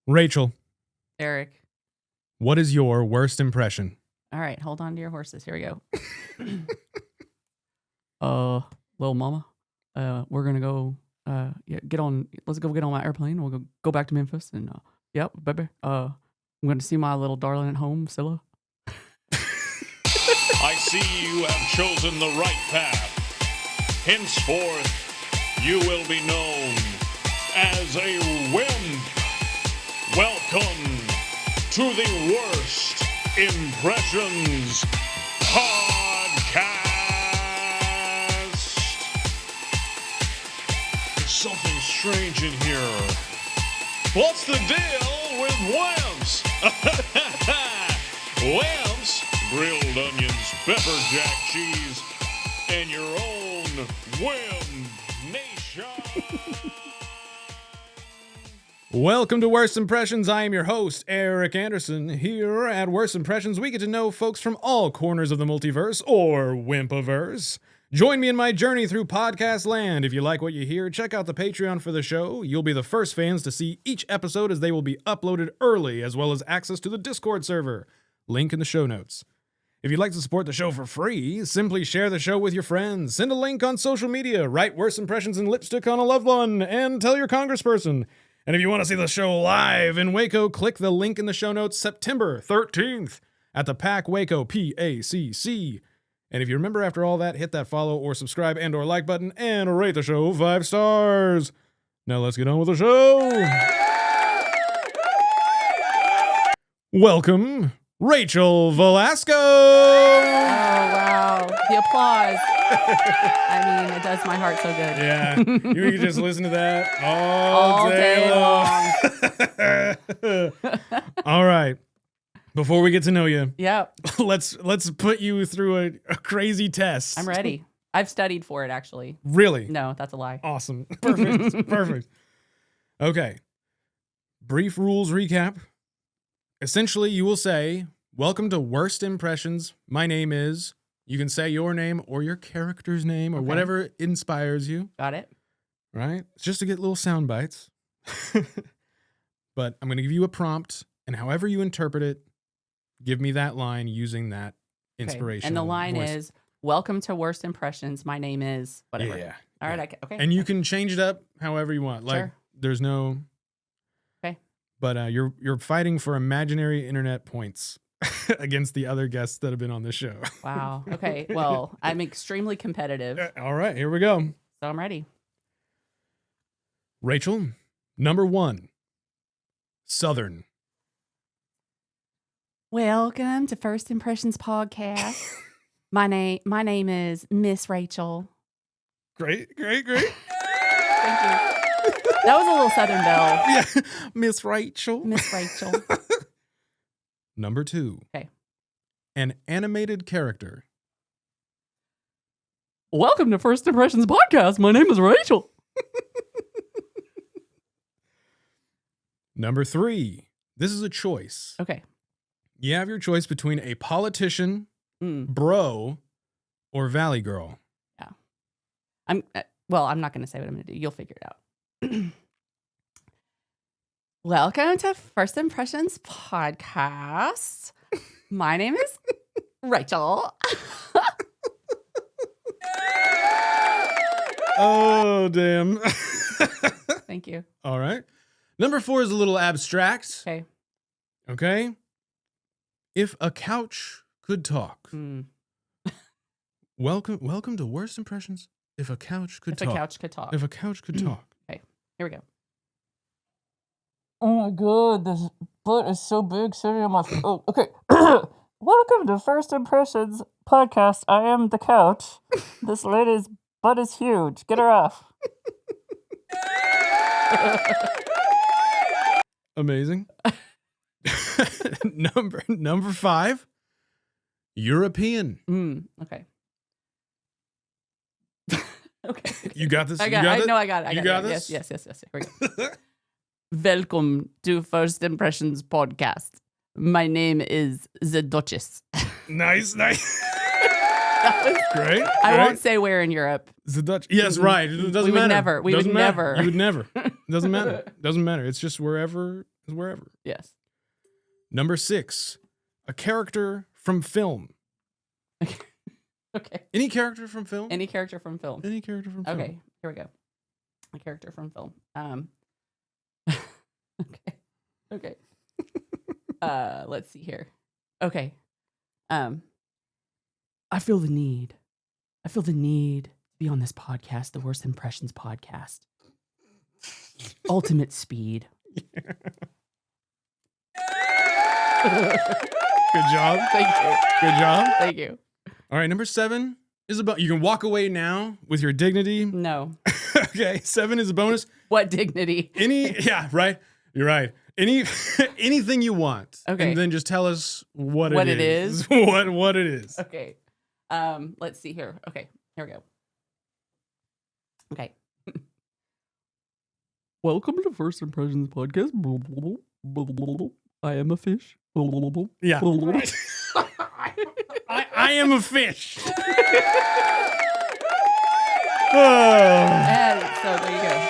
Rachel, Erik. what is your worst impression? All right, hold on to your horses. Here we go. Little mama, we're gonna go. Get on. Let's go get on my airplane. We'll go back to Memphis, and yep, baby. I'm going to see my little darling at home, Scylla. I see you have chosen the right path. Henceforth, you will be known as a wimp. Welcome to the Worst Impressions Podcast. There's something strange in here. What's the deal with wimps? Wimps, grilled onions, pepper jack cheese, and your own Wimp Nation. Welcome to Worst Impressions. I am your host, Erik Anderson. Here at Worst Impressions, we get to know folks from all corners of the multiverse, or Wimpaverse. Join me in my journey through podcast land. If you like what you hear, check out the Patreon for the show. You'll be the first fans to see each episode as they will be uploaded early, as well as access to the Discord server. Link in the show notes. If you'd like to support the show for free, simply share the show with your friends, send a link on social media, write worst impressions in lipstick on a loved one, and tell your congressperson. And if you want to see the show live in Waco, click the link in the show notes September 13th at the PAC Waco, PACC. And if you remember after all that, hit that follow or subscribe and or like button and rate the show 5 stars. Now let's get on with the show. Welcome, Rachel Velasco. Oh, wow. The applause. I mean, it does my heart so good. Yeah, you can just listen to that all day long. All right. Before we get to know you, Yep. let's put you through a crazy test. I'm ready. I've studied for it, actually. Really? No, that's a lie. Awesome. Perfect. Perfect. Okay. Brief rules recap. Essentially, you will say, "Welcome to Worst Impressions. My name is..." You can say your name or your character's name or whatever inspires you. Got it. Right? It's just to get little sound bites. But I'm going to give you a prompt, and however you interpret it, give me that line using that inspiration. And the line is, "Welcome to Worst Impressions. My name is..." Whatever. Yeah. All right. Okay. And you can change it up however you want. Like, Sure. there's no... Okay. But you're fighting for imaginary internet points against the other guests that have been on this show. Wow. Okay. Well, I'm extremely competitive, All right, here we go. so I'm ready. Rachel, number 1, Southern. Welcome to First Impressions Podcast. My name is Miss Rachel. Great. Thank you. That was a little Southern belle. Yeah, Miss Rachel. Miss Rachel. Number 2. Okay. An animated character. Welcome to First Impressions Podcast. My name is Rachel. Number 3. This is a choice. Okay. You have your choice between a politician, Mm. bro, or Valley Girl. I'm not going to say what I'm going to do. You'll figure it out. Welcome to First Impressions Podcast. My name is Rachel. Oh, damn. Thank you. All right. Number 4 is a little abstract. Okay. Okay. If a couch could talk. Mm. Welcome to Worst Impressions. If a couch could talk. If a couch could talk. If a couch could talk. Here we go. Oh my god, this butt is so big sitting on my... Oh, okay. Welcome to First Impressions Podcast. I am the couch. This lady's butt is huge. Get her off. Amazing. Number 5, European. Okay. Okay. You got this? I got it. You got this? Yes. Here we go. Welcome to First Impressions Podcast. My name is the Duchess. Nice. That was Great. I won't say where in Europe. The Dutch. Yes, right. It doesn't We would matter. never. We would Doesn't matter. never. You would never. Doesn't matter. Doesn't matter. It's just wherever is wherever. Yes. Number 6, a character from film. Okay. Any character from film? Any character from film. Any character from film. Okay, here we go. A character from film. Okay. Let's see here. Okay. I feel the need to be on this podcast, the Worst Impressions podcast. Ultimate speed. Good job. Thank you. Good job. Thank you. All right, number 7 is about, you can walk away now with your dignity. No. Okay, 7 is a bonus. What dignity? Yeah, right. You're right. Anything you want. Okay. And then just tell us what What it is. it what it is. Okay. Let's see here. Okay, here we go. Okay. Welcome to First Impressions Podcast. I am a fish. Yeah. I am a fish. And so there you go.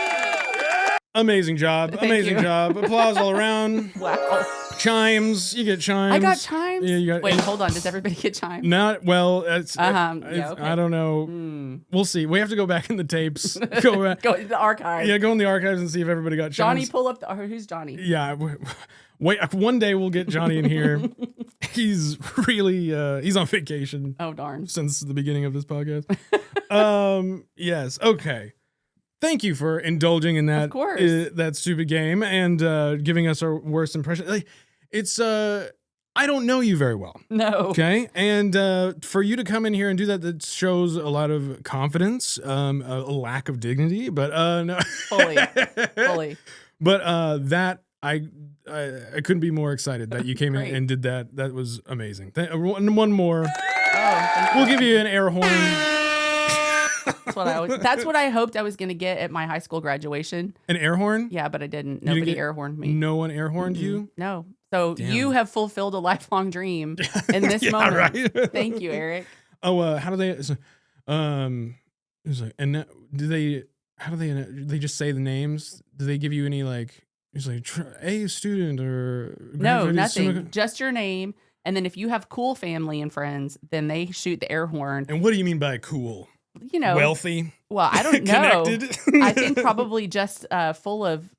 Amazing job. Thank Amazing you. job. Applause all around. Wow. Chimes. You get chimes. I got chimes. Yeah, you got. Wait, hold on. Does everybody get chimes? Not well. It's. Yeah, it's- okay. I don't know. Mm. We'll see. We have to go back in the tapes. Go back. Go to the archive. Yeah, go in the archives and see if everybody got Johnny, chimes. pull up the. Who's Johnny? Yeah. Wait. One day we'll get Johnny in here. He's really. He's on vacation Oh darn. since the beginning of this podcast. Yes. Okay. Thank you for indulging in that. Of course. That stupid game and giving us our worst impression. Like, it's. I don't know you very well. No. Okay. And for you to come in here and do that, that shows a lot of confidence, a lack of dignity, but no. Fully. But that I couldn't be more excited that you came in Great. and did that. That was amazing. One more. Oh, thank We'll give you an air horn. That's what I hoped I was gonna get at my high school graduation. An air horn? Yeah, but I didn't. You didn't Nobody get- air horned me. No one air horned you? No. So Damn. you have fulfilled a lifelong dream in this Yeah, moment. right? Thank you, Eric. Oh, how do they? It's like, and do they? How do they just say the names? Do they give you any like? It's like a student or No, graduated nothing. summa- Just your name. And then if you have cool family and friends, then they shoot the air horn. And what do you mean by cool? You know, Wealthy, well, I don't know. connected. I think probably just full of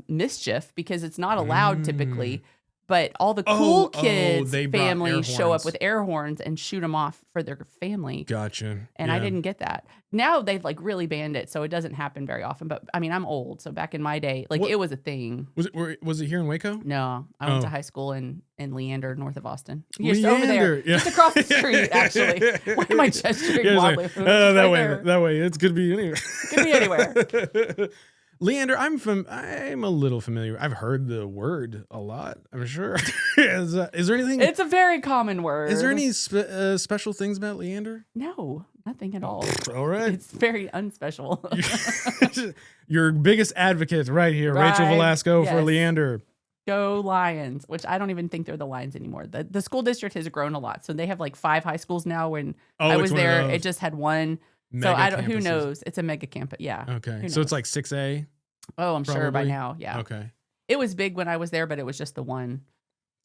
mischief because it's not allowed typically. But all the cool kids' they brought air families show horns. up with air horns and shoot them off for their family. Gotcha. And I didn't get that. Now they've like really banned it, so it doesn't happen very often. But I mean, I'm old, so back in my day, like What- it was a thing. Was it here in Waco? No, I went to Oh. high school in Leander, north of Austin. Just over there, Leander, yeah. just across the street. Actually, why am I gesturing Yeah, wildly? it's It's like, that right way. there. That way. It could be anywhere. Could be anywhere. Leander, I'm a little familiar. I've heard the word a lot. I'm sure. is there anything? It's a very common word. Is there any special things about Leander? No, nothing at all. All right. It's very unspecial. Your biggest advocate right here, Rachel Right. Velasco for Yes. Leander. Go Lions, which I don't even think they're the Lions anymore. The school district has grown a lot. So they have like 5 high schools now. When I it's was one of there, those it just had one. mega So I don't, who campuses. knows? It's a mega campus. Yeah. Okay. Who So knows? it's like 6A? Oh, I'm sure by probably? now. Yeah. Okay. It was big when I was there, but it was just the one.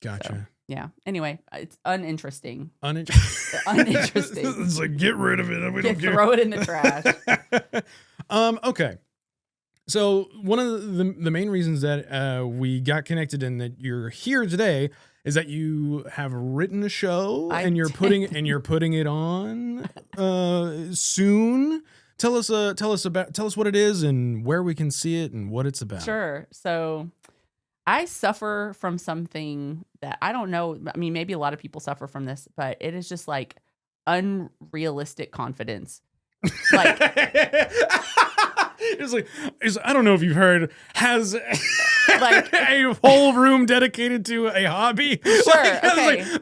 Gotcha. Yeah. Anyway, it's uninteresting. Uninteresting. Uninteresting. It's like, get rid of it. We don't care. Throw it in the trash. Okay. So one of the main reasons that we got connected and that you're here today is that you have written a show I and you're did. putting it on soon. Tell us what it is and where we can see it and what it's about. Sure. So I suffer from something that I don't know. I mean, maybe a lot of people suffer from this, but it is just like unrealistic confidence. Like, I don't know if you've heard, has Like- a whole room dedicated to a hobby. Sure, I was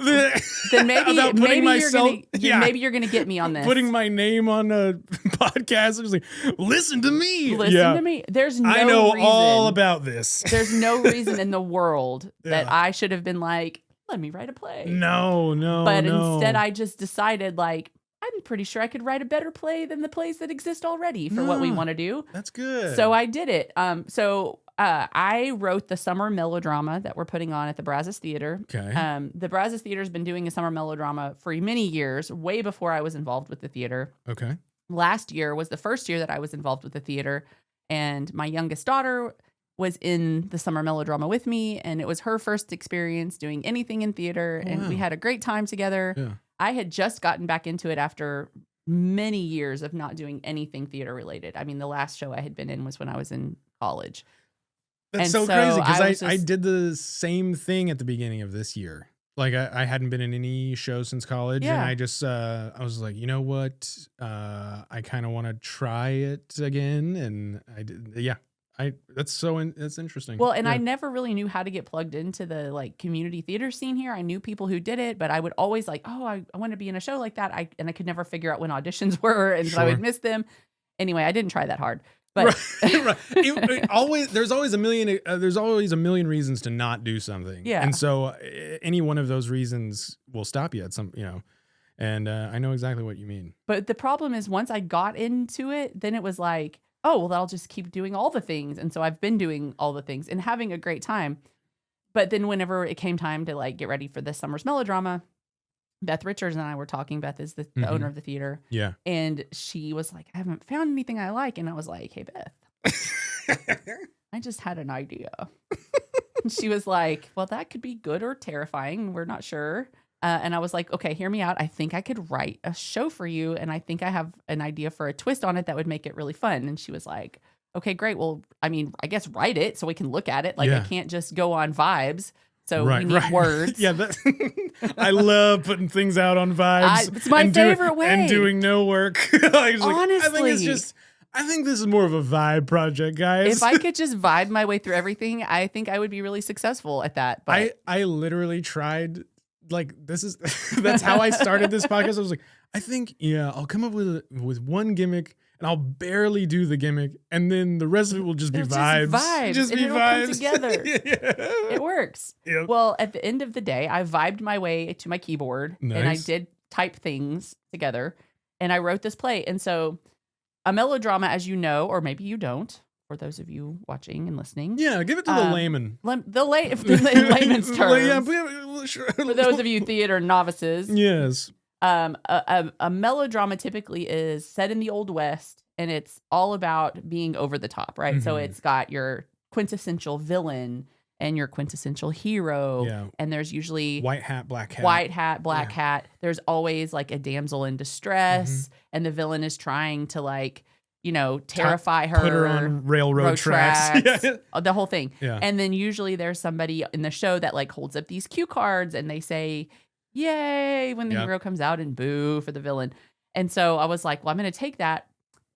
okay. Then maybe about putting myself, maybe you're gonna get me on this. putting my name on a podcast. Just like, listen to me. Listen to me. There's no I know reason, all about this. There's no reason in the world that Yeah. I should have been like, let me write a play. No. But instead, I just decided like, I'm pretty sure I could write a better play than the plays that exist already for what we No. want to do. That's good. So I did it. So I wrote the summer melodrama that we're putting on at the Brazos Theatre. Okay. The Brazos Theatre has been doing a summer melodrama for many years, way before I was involved with the theater. Okay. Last year was the first year that I was involved with the theater, and my youngest daughter was in the summer melodrama with me, and it was her first experience doing anything in theater, and we wow. had a great time together. Yeah. I had just gotten back into it after many years of not doing anything theater related. I mean, the last show I had been in was when I was in college. That's And so so crazy I because was I just- did the same thing at the beginning of this year. Like I hadn't been in any shows since college, and Yeah. I just I was like, you know what, I kind of want to try it again, and I did. Yeah, that's interesting. Well, and Yeah. I never really knew how to get plugged into the like community theater scene here. I knew people who did it, but I would always like, oh, I want to be in a show like that. I could never figure out when auditions were, and so I Sure. would miss them. Anyway, I didn't try that hard, but Right. There's always a million reasons to not do something. Yeah. And so any one of those reasons will stop you at some, and I know exactly what you mean. But the problem is once I got into it, then it was like, oh, well, I'll just keep doing all the things. And so I've been doing all the things and having a great time. But then whenever it came time to like get ready for this summer's melodrama, Beth Richards and I were talking. Beth is the Mhm. owner of the theater. Yeah. And she was like, I haven't found anything I like. And I was like, hey, Beth, I just had an idea. And she was like, well, that could be good or terrifying. We're not sure. And I was like, okay, hear me out. I think I could write a show for you. And I think I have an idea for a twist on it that would make it really fun. And she was like, okay, great. Well, I mean, I guess write it so we can look at it. Like, Yeah. I can't just go on vibes. So we Right, need right. words. Yeah, I love putting things out on vibes. It's my favorite way. And doing no work. I Honestly. I think this is more of a vibe project, guys. If I could just vibe my way through everything, I think I would be really successful at that. But I literally tried, like, that's how I started this podcast. I was like, I think, I'll come up with one gimmick, and I'll barely do the gimmick, and then the rest of it will just be It'll vibes. just vibes, Just and be it'll come vibes. together. Yeah. it works. Yep. Well, at the end of the day, I vibed my way to my keyboard and I Nice. did type things together and I wrote this play. And so a melodrama, as you know, or maybe you don't, for those of you watching and listening. Yeah, give it to the layman. In layman's terms. Yeah, sure. For those of you theater novices, Yes. a melodrama typically is set in the Old West and it's all about being over the top, right? So Mhm. it's got your quintessential villain and your quintessential hero. Yeah. And there's usually White hat, black hat. white hat, black Yeah. hat. There's always like a damsel in distress Mm-hmm. and the villain is trying to like, terrify her. Put her on railroad tracks. Yeah. The whole thing. Yeah. And then usually there's somebody in the show that like holds up these cue cards and they say, yay, when the Yep. hero comes out and boo for the villain. And so I was like, well, I'm going to take that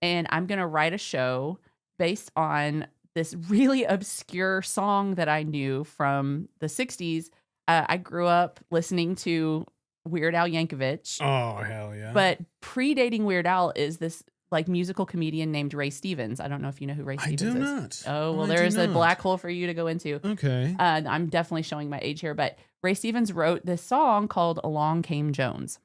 and I'm going to write a show based on this really obscure song that I knew from the 60s. I grew up listening to Weird Al Yankovic, Oh, hell yeah. but predating Weird Al is this like musical comedian named Ray Stevens. I don't know if you know who Ray I Stevens do is. not. Oh, well, I do there's a not. black hole for you to go into. Okay. I'm definitely showing my age here, but Ray Stevens wrote this song called Along Came Jones.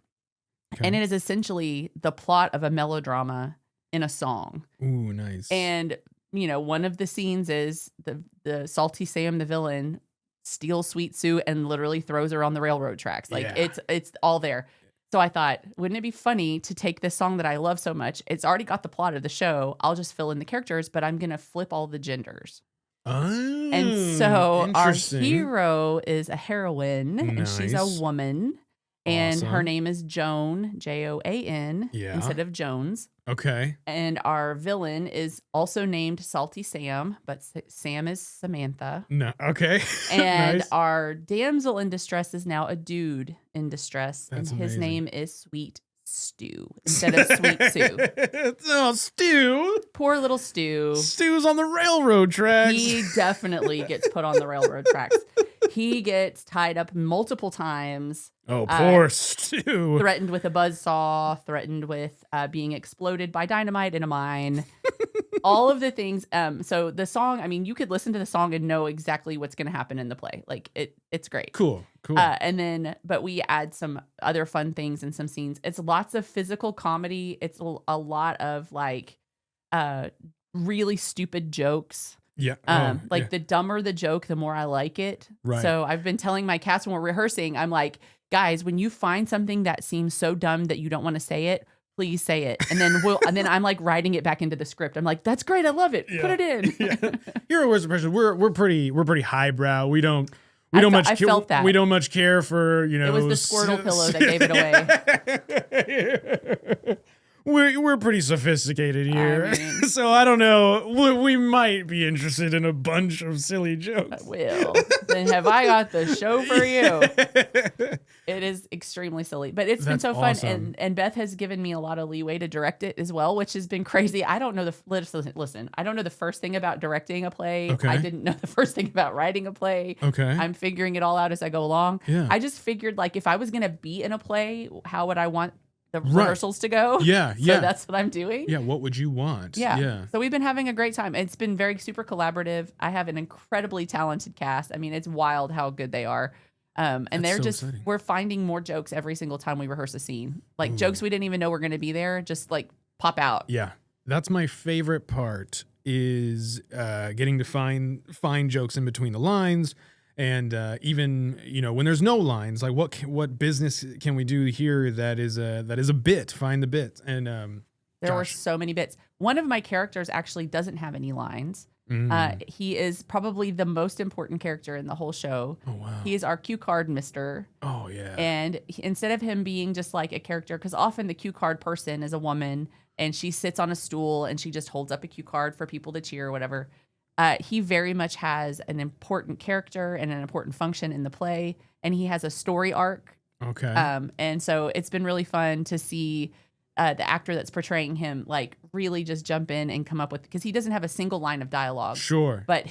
Okay. And it is essentially the plot of a melodrama in a song. Ooh, nice. And, one of the scenes is the Salty Sam, the villain, steals Sweet Sue and literally throws her on the railroad tracks. Like Yeah. it's all there. So I thought, wouldn't it be funny to take this song that I love so much? It's already got the plot of the show. I'll just fill in the characters, but I'm going to flip all the genders. Oh, And so our interesting. hero is a heroine and she's Nice. a woman and her Awesome. name is Joan, Joan, Yeah. instead of Jones. Okay. And our villain is also named Salty Sam, but Sam is Samantha. No. Okay. And Nice. our damsel in distress is now a dude in distress. That's and his amazing. name is Sweet Stew instead of Sweet Sue. Oh, Stu. Poor little Stew. Stu's on the railroad tracks. He definitely gets put on the railroad tracks. He gets tied up multiple times, Oh, poor Stu. threatened with a buzzsaw, threatened with being exploded by dynamite in a mine. All of the things. So the song, I mean, you could listen to the song and know exactly what's going to happen in the play. Like it's great. Cool. But we add some other fun things and some scenes. It's lots of physical comedy. It's a lot of like really stupid jokes. Yeah. The dumber the joke, the more I like it. Right. So I've been telling my cast when we're rehearsing, I'm like, guys, when you find something that seems so dumb that you don't want to say it, please say it. And then I'm like writing it back into the script. I'm like, that's great. I love it. Put it in. Here at Worst Impressions, we're pretty highbrow. We don't felt that. We don't much care for, It was the Squirtle pillow that gave it away. We're pretty sophisticated here. I mean, so I don't know. We might be interested in a bunch of silly jokes. Well, then have I got the show for you? It is extremely silly, but it's been so fun. Awesome. And Beth has given me a lot of leeway to direct it as well, which has been crazy. I don't know listen, I don't know the first thing about directing a play. Okay. I didn't know the first thing about writing a play. Okay. I'm figuring it all out as I go along. Yeah. I just figured like if I was going to be in a play, how would I want the rehearsals to go? Yeah. So that's what I'm doing. Yeah. What would you want? Yeah. So we've been having a great time. It's been very super collaborative. I have an incredibly talented cast. I mean, it's wild how good they are. And they're just, exciting. we're finding more jokes every single time we rehearse a scene. Like jokes we didn't even know were going to be there, just like pop out. Yeah. That's my favorite part is getting to find jokes in between the lines. And even, when there's no lines, like what business can we do here that is a bit? Find the bit. And there were so many bits. One of my characters actually doesn't have any lines. He is probably the most important character in the whole show. Oh, wow. He is our cue card mister. Oh, yeah. And instead of him being just like a character, because often the cue card person is a woman and she sits on a stool and she just holds up a cue card for people to cheer or whatever. He very much has an important character and an important function in the play, and he has a story arc. Okay. And so it's been really fun to see the actor that's portraying him like really just jump in and come up with, because he doesn't have a single line of dialogue. Sure. But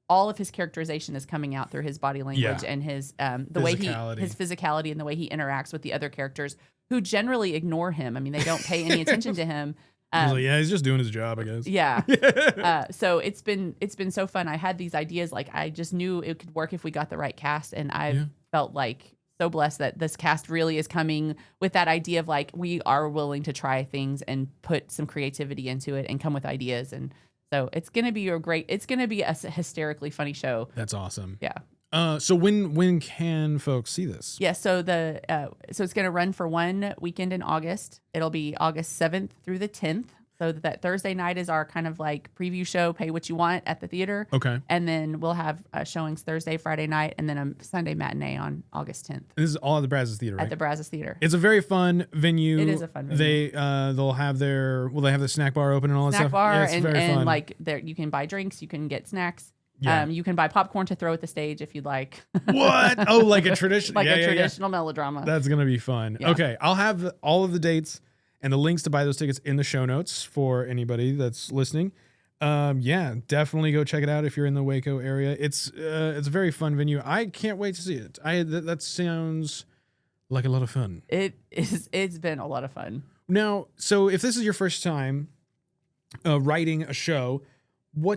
all of his characterization is coming out through his body language and his his physicality and the way he interacts with the other characters who generally ignore him. I mean, they don't pay any attention to him. He's just doing his job, I guess. Yeah. So it's been so fun. I had these ideas, like I just knew it could work if we got the right cast, and I've felt like so blessed that this cast really is coming with that idea of like we are willing to try things and put some creativity into it and come with ideas. And so it's gonna be a hysterically funny show. That's awesome. Yeah. So when can folks see this? Yeah, so so it's going to run for one weekend in August. It'll be August 7th through the 10th. So that Thursday night is our kind of like preview show, pay what you want at the theater. Okay. And then we'll have showings Thursday, Friday night, and then a Sunday matinee on August 10th. This is all at the Brazos Theatre, right? At the Brazos Theatre. It's a very fun venue. It is a fun venue. They'll have they have the snack bar open and all that Snack stuff? bar, Yeah, it's very fun. like there you can buy drinks, you can get snacks. Yeah. You can buy popcorn to throw at the stage if you'd like. What? Oh, like a traditional traditional melodrama. That's going to be fun. Yeah. Okay, I'll have all of the dates and the links to buy those tickets in the show notes for anybody that's listening. Definitely go check it out if you're in the Waco area. It's a very fun venue. I can't wait to see it. That sounds like a lot of fun. It's been a lot of fun. Now, so if this is your first time writing a show,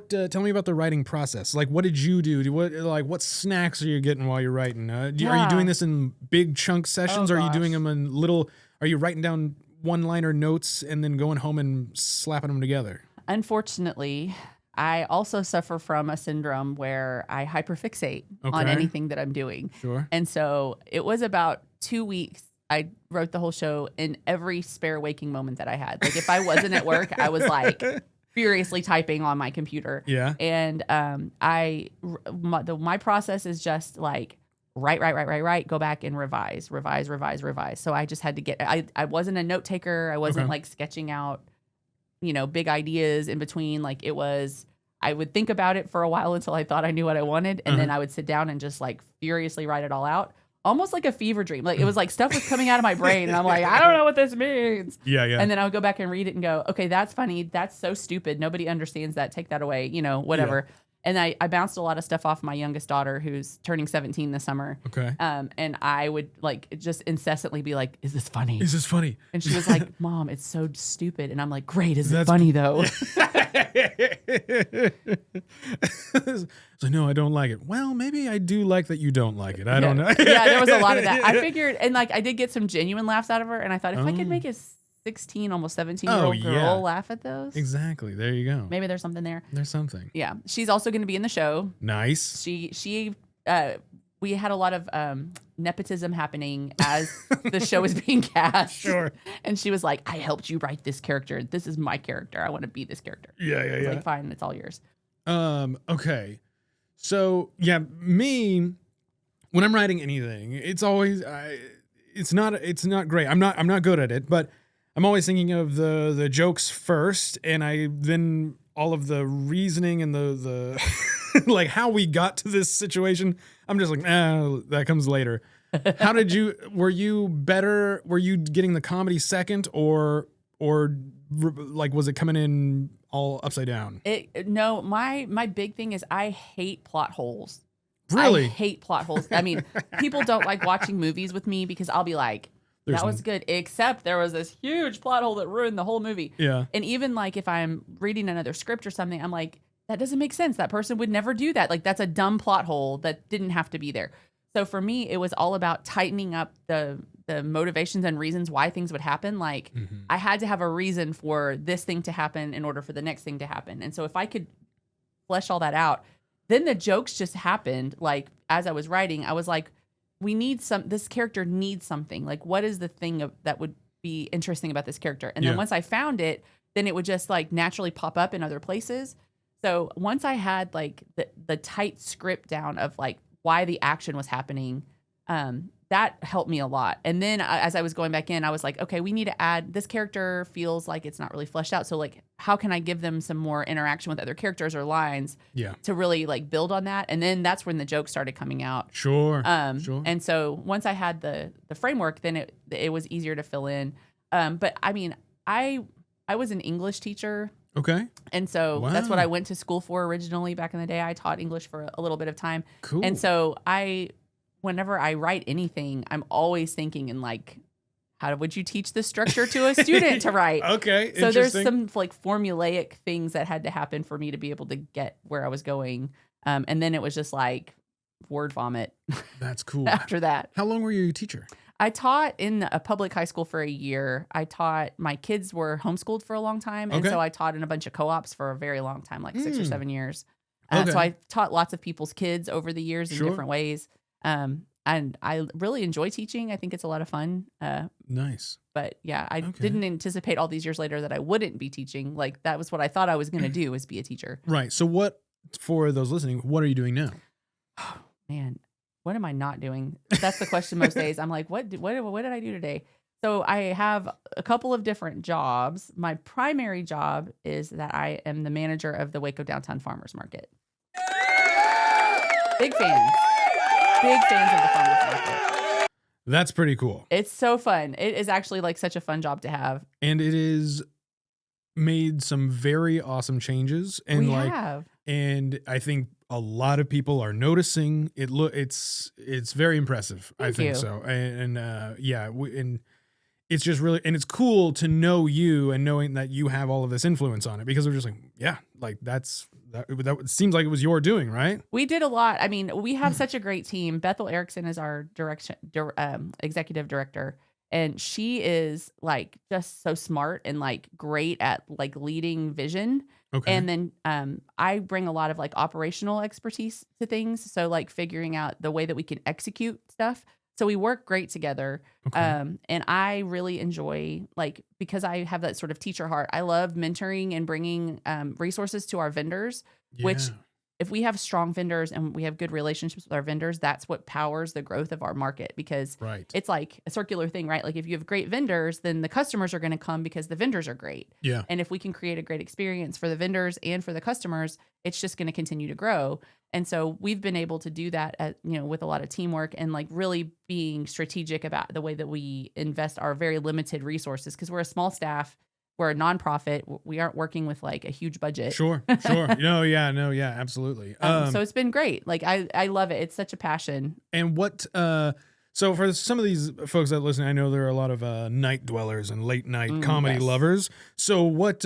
tell me about the writing process. Like, what did you do? What snacks are you getting while you're writing? Are you doing this in big chunk sessions? Oh, Are you doing gosh. them in little? Are you writing down one-liner notes and then going home and slapping them together? Unfortunately, I also suffer from a syndrome where I hyperfixate on anything that I'm doing. Sure. And so it was about 2 weeks. I wrote the whole show in every spare waking moment that I had. Like if I wasn't at work, I was like furiously typing on my computer. Yeah. And my process is just like write, go back and revise. So I just had to I wasn't a note taker. I wasn't like sketching out, big ideas in between. Like I would think about it for a while until I thought I knew what I wanted. And then I would sit down and just like furiously write it all out. Almost like a fever dream. Like it was like stuff was coming out of my brain and I'm like, I don't know what this means. Yeah. And then I would go back and read it and go, okay, that's funny. That's so stupid. Nobody understands that. Take that away, whatever. Yeah. And I bounced a lot of stuff off my youngest daughter who's turning 17 this summer. Okay. And I would like just incessantly be like, is this funny? Is this funny? And she was like, Mom, it's so stupid. And I'm like, great. Is it funny though? So no, I don't like it. Well, maybe I do like that you don't like it. I don't know. Yeah, there was a lot of that. I figured, and like I did get some genuine laughs out of her. And I thought if I could make it 16, almost 17-year-old girl yeah. laugh at those. Exactly. There you go. Maybe there's something there. There's something. Yeah. She's also going to be in the show. Nice. We had a lot of nepotism happening as the show was being cast. Sure. And she was like, I helped you write this character. This is my character. I want to be this character. Yeah, I was like, fine, it's all yours. Okay. So yeah, me, when I'm writing anything, it's always, it's not great. I'm not good at it, but I'm always thinking of the jokes first, and then all of the reasoning and the like how we got to this situation. I'm just like, that comes later. How did you? Were you better? Were you getting the comedy second, or like was it coming in all upside down? No, my big thing is I hate plot holes. Really? I hate plot holes. I mean, people don't like watching movies with me because I'll be like, that was good, except there was this huge plot hole that ruined the whole movie. Yeah. And even like if I'm reading another script or something, I'm like, that doesn't make sense. That person would never do that. Like that's a dumb plot hole that didn't have to be there. So for me, it was all about tightening up the motivations and reasons why things would happen. Like I had to have a reason for this thing to happen in order for the next thing to happen. And so if I could flesh all that out, then the jokes just happened. Like as I was writing, I was like, this character needs something. Like what is the thing that would be interesting about this character? And then once I found it, then it would just like naturally pop up in other places. So once I had like the tight script down of like why the action was happening, that helped me a lot. And then as I was going back in, I was like, okay, we need to add, this character feels like it's not really fleshed out. So like, how can I give them some more interaction with other characters or lines to really like build on that? And then that's when the jokes started coming out. Sure. Sure. And so once I had the framework, then it was easier to fill in. But I mean, I was an English teacher. Okay. And so that's what I went to school for originally back in the day. I taught English for a little bit of time. Cool. And so whenever I write anything, I'm always thinking in like, how would you teach this structure to a student to write? Okay. So there's some like formulaic things that had to happen for me to be able to get where I was going. And then it was just like word vomit. That's cool. After that. How long were you a teacher? I taught in a public high school for a year. My kids were homeschooled for a long time. And so I taught in a bunch of co-ops for a very long time, like 6 or 7 years. So I taught lots of people's kids over the years in different ways. And I really enjoy teaching. I think it's a lot of fun. Nice. But yeah, I didn't anticipate all these years later that I wouldn't be teaching. Like that was what I thought I was going to do, was be a teacher. Right. So for those listening, what are you doing now? Man, what am I not doing? That's the question most days. I'm like, what did I do today? So I have a couple of different jobs. My primary job is that I am the manager of the Waco Downtown Farmers Market. Big fans of the farmers market. That's pretty cool. It's so fun. It is actually like such a fun job to have. And it is made some very awesome changes. And we have. And I think a lot of people are noticing it. It's very impressive. Thank I think you. so. And and it's just really, and it's cool to know you and knowing that you have all of this influence on it, because we're just like, that seems like it was your doing, right? We did a lot. I mean, we have such a great team. Bethel Erickson is our executive director, and she is like just so smart and like great at like leading vision. Okay. And then I bring a lot of like operational expertise to things. So like figuring out the way that we can execute stuff. So we work great together. Okay. And I really enjoy, like, because I have that sort of teacher heart, I love mentoring and bringing resources to our vendors, which if we have strong vendors and we have good relationships with our vendors, that's what powers the growth of our market, because it's like a circular thing, right? Like if you have great vendors, then the customers are going to come because the vendors are great. Yeah. And if we can create a great experience for the vendors and for the customers, it's just going to continue to grow. And so we've been able to do that with a lot of teamwork and like really being strategic about the way that we invest our very limited resources, because we're a small staff. We're a nonprofit. We aren't working with like a huge budget. Sure. absolutely. So it's been great. Like I love it. It's such a passion. And what, So for some of these folks that listen, I know there are a lot of night dwellers and late night comedy yes. lovers. So what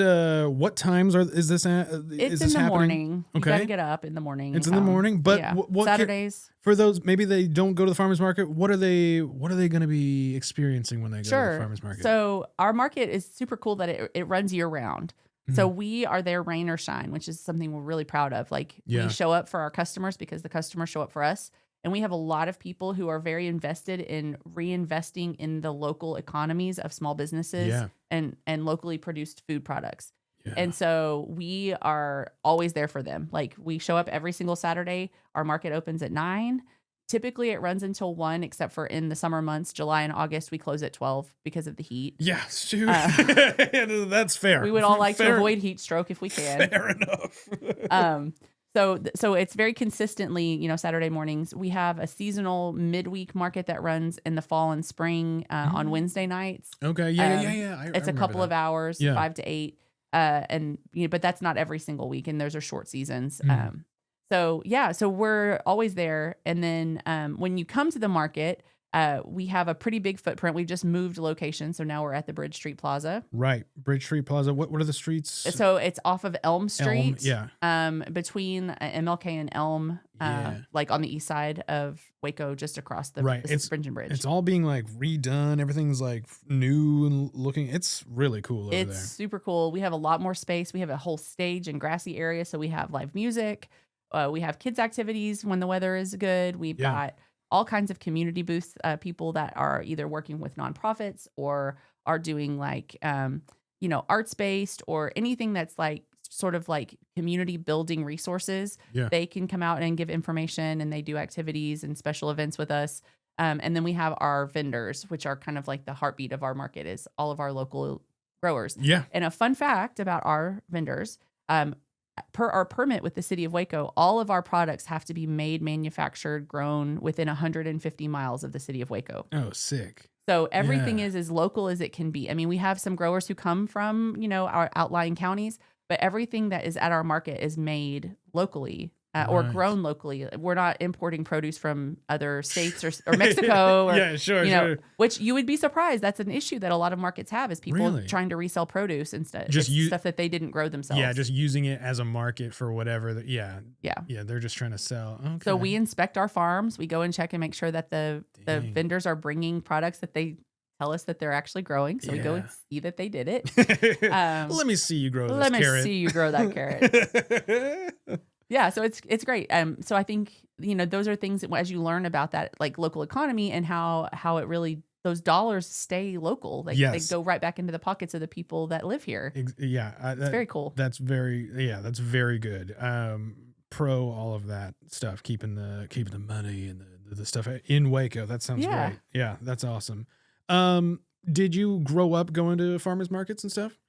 times is this at? It's is in this the happening? morning. You Okay. gotta get up in the morning. It's in the morning, but yeah. what Saturdays. for those maybe they don't go to the farmers market? What are they going to be experiencing when they go to the farmers market? So our market is super cool that it runs year round. So we are there rain or shine, which is something we're really proud of. Like we show up for our customers because the customers show up for us. And we have a lot of people who are very invested in reinvesting in the local economies of small businesses and locally produced food products. Yeah. And so we are always there for them. Like we show up every single Saturday. Our market opens at 9. Typically it runs until 1, except for in the summer months, July and August, we close at 12 because of the heat. Yeah, that's fair. We would all like to avoid heat stroke if we can. Fair enough. So it's very consistently, Saturday mornings. We have a seasonal midweek market that runs in the fall and spring on Wednesday nights. Okay, yeah. It's a couple of hours, 5 to 8, but that's not every single week, and those are short seasons. So we're always there. And then when you come to the market, we have a pretty big footprint. We've just moved location. So now we're at the Bridge Street Plaza. Right. Bridge Street Plaza. What are the streets? So it's off of Elm Street. Between MLK and Elm, like on the east side of Waco, just across the suspension bridge. It's all being like redone. Everything's like new and looking. It's really cool over there. It's super cool. We have a lot more space. We have a whole stage and grassy area. So we have live music. We have kids activities when the weather is good. We've got all kinds of community booths, people that are either working with nonprofits or are doing like, arts-based or anything that's like sort of like community building resources. Yeah. They can come out and give information, and they do activities and special events with us. And then we have our vendors, which are kind of like the heartbeat of our market, is all of our local growers. Yeah. And a fun fact about our vendors, per our permit with the city of Waco, all of our products have to be made, manufactured, grown within 150 miles of the city of Waco. Oh, sick. So everything is as local as it can be. I mean, we have some growers who come from, our outlying counties, but everything that is at our market is made locally. Or grown locally. We're not importing produce from other states or Mexico. Or, sure. Which you would be surprised. That's an issue that a lot of markets have, is people trying to resell produce instead. Stuff that they didn't grow themselves. Yeah, just using it as a market for whatever. They're just trying to sell. Okay. So we inspect our farms. We go and check and make sure that the vendors are bringing products that they tell us that they're actually growing. So we go and see that they did it. Let me see you grow this carrot. Let me see you grow that carrot. Yeah, so it's great. So I think, those are things that as you learn about that, like local economy and how it really, those dollars stay local. Like they go right back into the pockets of the people that live here. It's very cool. That's very good. Pro all of that stuff, keeping the money and the stuff in Waco. That sounds great. Yeah, that's awesome. Did you grow up going to farmers markets and stuff?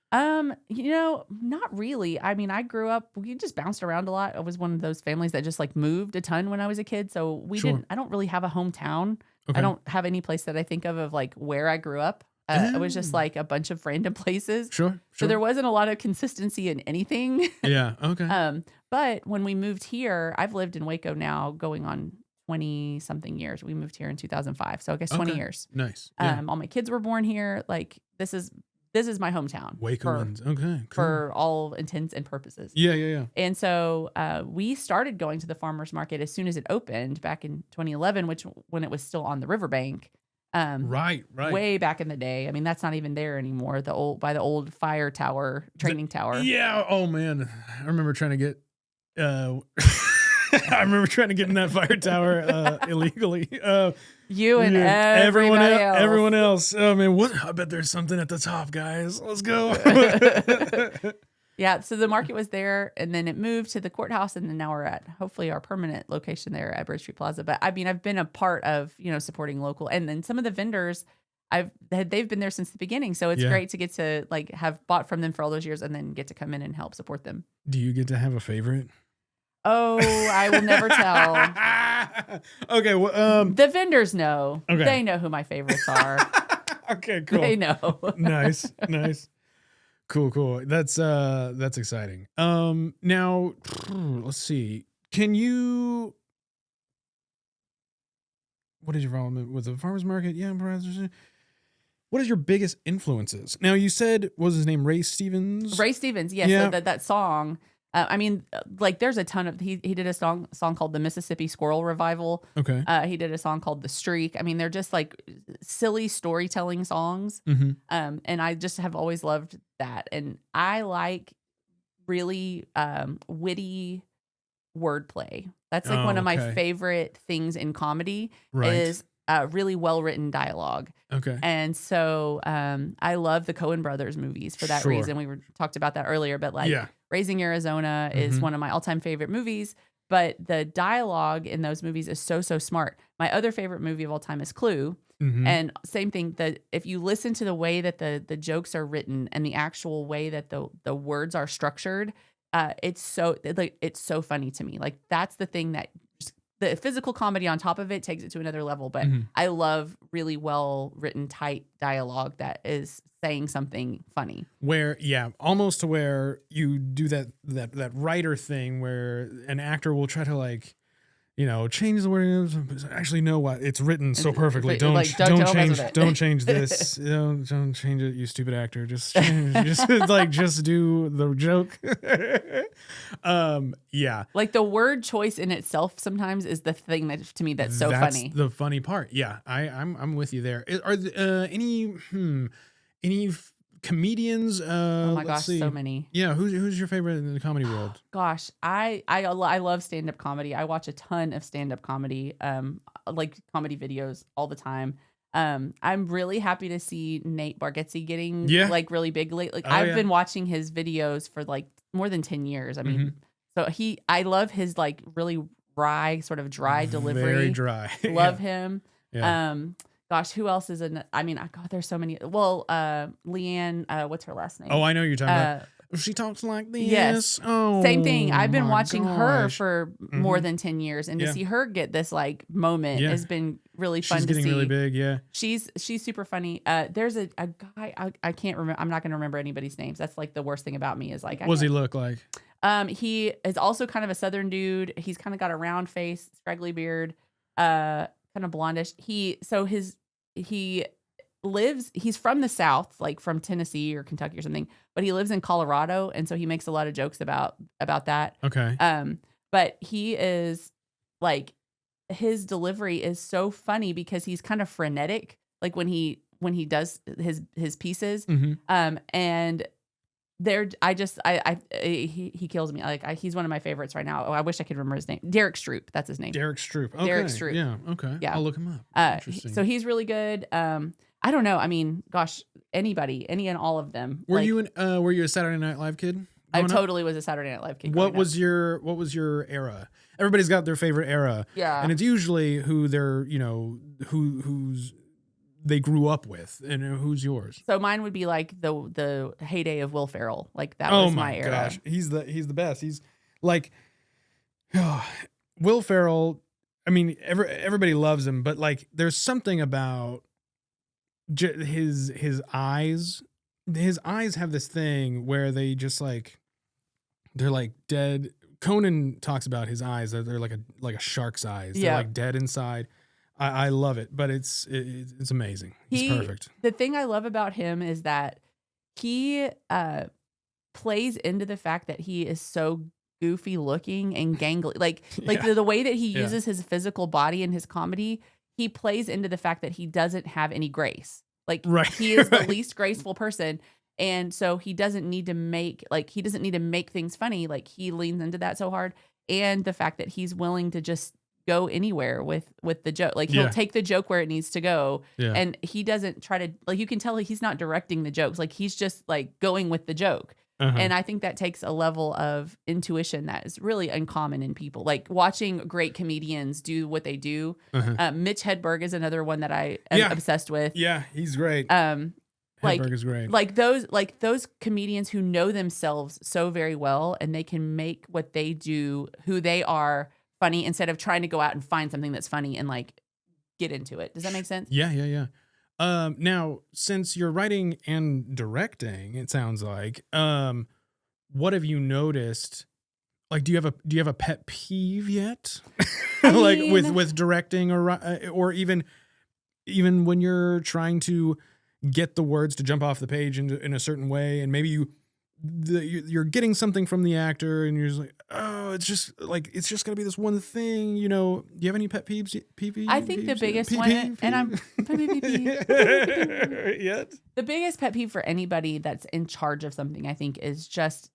Not really. I mean, I grew up, we just bounced around a lot. I was one of those families that just like moved a ton when I was a kid. So I don't really have a hometown. Okay. I don't have any place that I think of like where I grew up. It was just like a bunch of random places. Sure. So there wasn't a lot of consistency in anything. Yeah. Okay. But when we moved here, I've lived in Waco now going on 20 something years. We moved here in 2005. So I guess 20 years. Nice. Yeah. All my kids were born here. Like this is my hometown. Wacoans. Okay. Cool. For all intents and purposes. Yeah. And so we started going to the farmers market as soon as it opened back in 2011, when it was still on the riverbank. Right. Way back in the day. I mean, that's not even there anymore. By the old fire tower, training tower. Yeah. Oh man, I remember trying to get. I remember trying to get in that fire tower illegally. You and everyone else. Oh man, I bet there's something at the top, guys. Let's go. Yeah, so the market was there, and then it moved to the courthouse, and then now we're at hopefully our permanent location there at Bridge Street Plaza. But I mean, I've been a part of supporting local, and then some of the vendors they've been there since the beginning, so it's great to get to like have bought from them for all those years, and then get to come in and help support them. Do you get to have a favorite? Oh, I will never tell. Okay, well, the vendors know. Okay. They know who my favorites are. Okay, cool. They know. Nice. Cool. That's exciting. Now let's see. what is your involvement with the farmers market? Yeah, Brazos. What is your biggest influences? Now you said, what was his name? Ray Stevens. Ray Stevens, yes. Yeah. So that song. I mean, like there's a ton of he did a song called the Mississippi Squirrel Revival. Okay. He did a song called The Streak. I mean, they're just like silly storytelling songs. Mm-hmm. And I just have always loved that. And I like really witty wordplay. That's like one of my favorite things in comedy is really well-written dialogue. Okay. And so I love the Coen Brothers movies for that reason. We talked about that earlier, but like Raising Arizona is one of my all-time favorite movies, but the dialogue in those movies is so smart. My other favorite movie of all time is Clue. Mm-hmm. And same thing, that if you listen to the way that the jokes are written and the actual way that the words are structured, it's so funny to me. Like that's the thing that the physical comedy on top of it takes it to another level. But I love really well written, tight dialogue that is saying something funny. Where, almost to where you do that writer thing where an actor will try to like, change the words. Actually, no, what it's written so perfectly. Don't change this. Don't change it, you stupid actor. Just do the joke. Like the word choice in itself sometimes is the thing that to me that's funny. The funny part. Yeah, I'm with you there. Are any comedians? Oh my gosh, so many. Yeah, who's your favorite in the comedy world? Gosh, I love stand-up comedy. I watch a ton of stand-up comedy, like comedy videos all the time. I'm really happy to see Nate Bargatze getting like really big lately. Like I've been watching his videos for like more than 10 years. I mean, so I love his like really wry, sort of dry delivery. Very dry. Love him. Yeah. Gosh, who else is in? I mean, God, there's so many. Well, Leanne, what's her last name? Oh, I know you're talking about. She talks like this. Yes. Oh, same thing. I've been watching her for more than 10 years, and to see her get this like moment has been really fun to see. She's getting really big. Yeah. She's super funny. There's a guy I can't remember. I'm not going to remember anybody's names. That's like the worst thing about me is like. What does he look like? He is also kind of a Southern dude. He's kind of got a round face, scraggly beard, kind of blondish. He's from the South, like from Tennessee or Kentucky or something, but he lives in Colorado. And so he makes a lot of jokes about that. Okay. But he is like, his delivery is so funny because he's kind of frenetic, like when he does his pieces. And he kills me. Like he's one of my favorites right now. Oh, I wish I could remember his name. Derek Stroop. That's his name. Derek Stroop. Okay. Derek Stroop. Yeah. Okay. Yeah. I'll look him up. Interesting. So he's really good. I don't know. I mean, gosh, any and all of them. Were you a Saturday Night Live kid? I totally was a Saturday Night Live kid. What was your era? Everybody's got their favorite era. Yeah. And it's usually who they're, who's they grew up with, and who's yours? So mine would be like the heyday of Will Ferrell. Like that was my era. Oh my gosh, he's the best. He's like Will Ferrell. I mean, everybody loves him, but like, there's something about his eyes. His eyes have this thing where they just like they're like dead. Conan talks about his eyes. They're like a shark's eyes. They're like dead inside. I love it, but it's amazing. He's perfect. The thing I love about him is that he plays into the fact that he is so goofy looking and gangly. Like the way that he uses his physical body in his comedy, he plays into the fact that he doesn't have any grace. Like he is the least graceful person. And so he doesn't need to make things funny. Like he leans into that so hard. And the fact that he's willing to just go anywhere with the joke. Like he'll take the joke where it needs to go. Yeah. And he doesn't try to, like, you can tell he's not directing the jokes. Like he's just like going with the joke. And I think that takes a level of intuition that is really uncommon in people. Like watching great comedians do what they do. Mitch Hedberg is another one that I am obsessed with. Yeah, he's great. Hedberg is great. Like those comedians who know themselves so very well, and they can make what they do, who they are, funny instead of trying to go out and find something that's funny and like get into it. Does that make sense? Yeah. Now, since you're writing and directing, it sounds like, what have you noticed Like, do you have a pet peeve yet? I Like mean- with directing or even when you're trying to get the words to jump off the page in a certain way, and maybe you're getting something from the actor, and you're just like, oh, it's just gonna be this one thing, you know. Do you have any pet peeves? I think the biggest one, and I'm yet. The biggest pet peeve for anybody that's in charge of something, I think, is just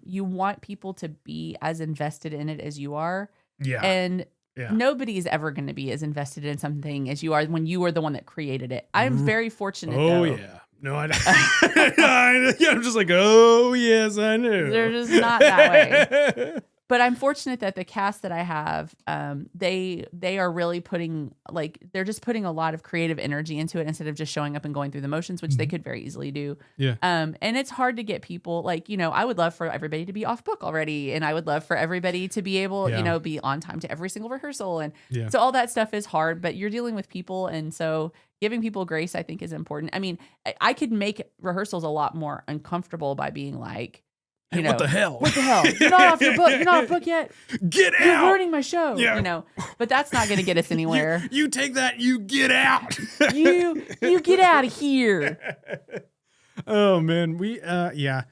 you want people to be as invested in it as you are. Yeah. And Yeah. nobody's ever going to be as invested in something as you are when you are the one that created it. I'm very fortunate. Oh, though. yeah. No, I I'm just like, oh, yes, I knew. They're just not that way. But I'm fortunate that the cast that I have, they are really putting, like, they're just putting a lot of creative energy into it instead of just showing up and going through the motions, which they could very easily do. Yeah. And it's hard to get people, like, you know, I would love for everybody to be off book already, and I would love for everybody to be able, Yeah. you know, be on time to every single rehearsal. And Yeah. so all that stuff is hard, but you're dealing with people. And so giving people grace, I think, is important. I mean, I could make rehearsals a lot more uncomfortable by being like, you know, what the hell? What the hell? You're not off your book. You're not off book yet. Get You're out. ruining my show. Yeah. You know, but that's not going to get us anywhere. You take that, you get out. you get out of here. Oh man, yeah.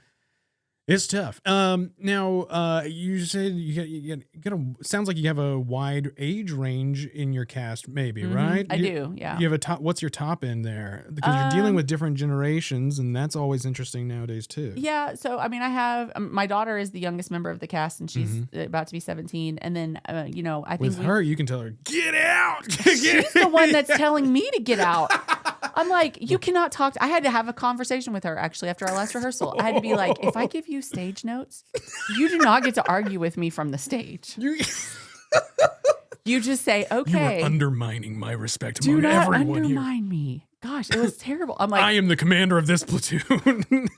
It's tough. Now, you said you got sounds like you have a wide age range in your cast, maybe, right? I do, yeah. You have a top. What's your top end there? Because you're dealing with different generations, and that's always interesting nowadays too. Yeah, so I mean, I have my daughter is the youngest member of the cast, and she's about to be 17. And then, you know, I think With her, you can tell her, get out. she's the one that's telling me to get out. I'm like, you cannot talk. I had to have a conversation with her actually after our last rehearsal. I had to be like, if I give you stage notes, you do not get to argue with me from the stage. You just say, You okay. are undermining my respect Do among not everyone here. undermine me. Gosh, it was terrible. I'm like, I am the commander of this platoon.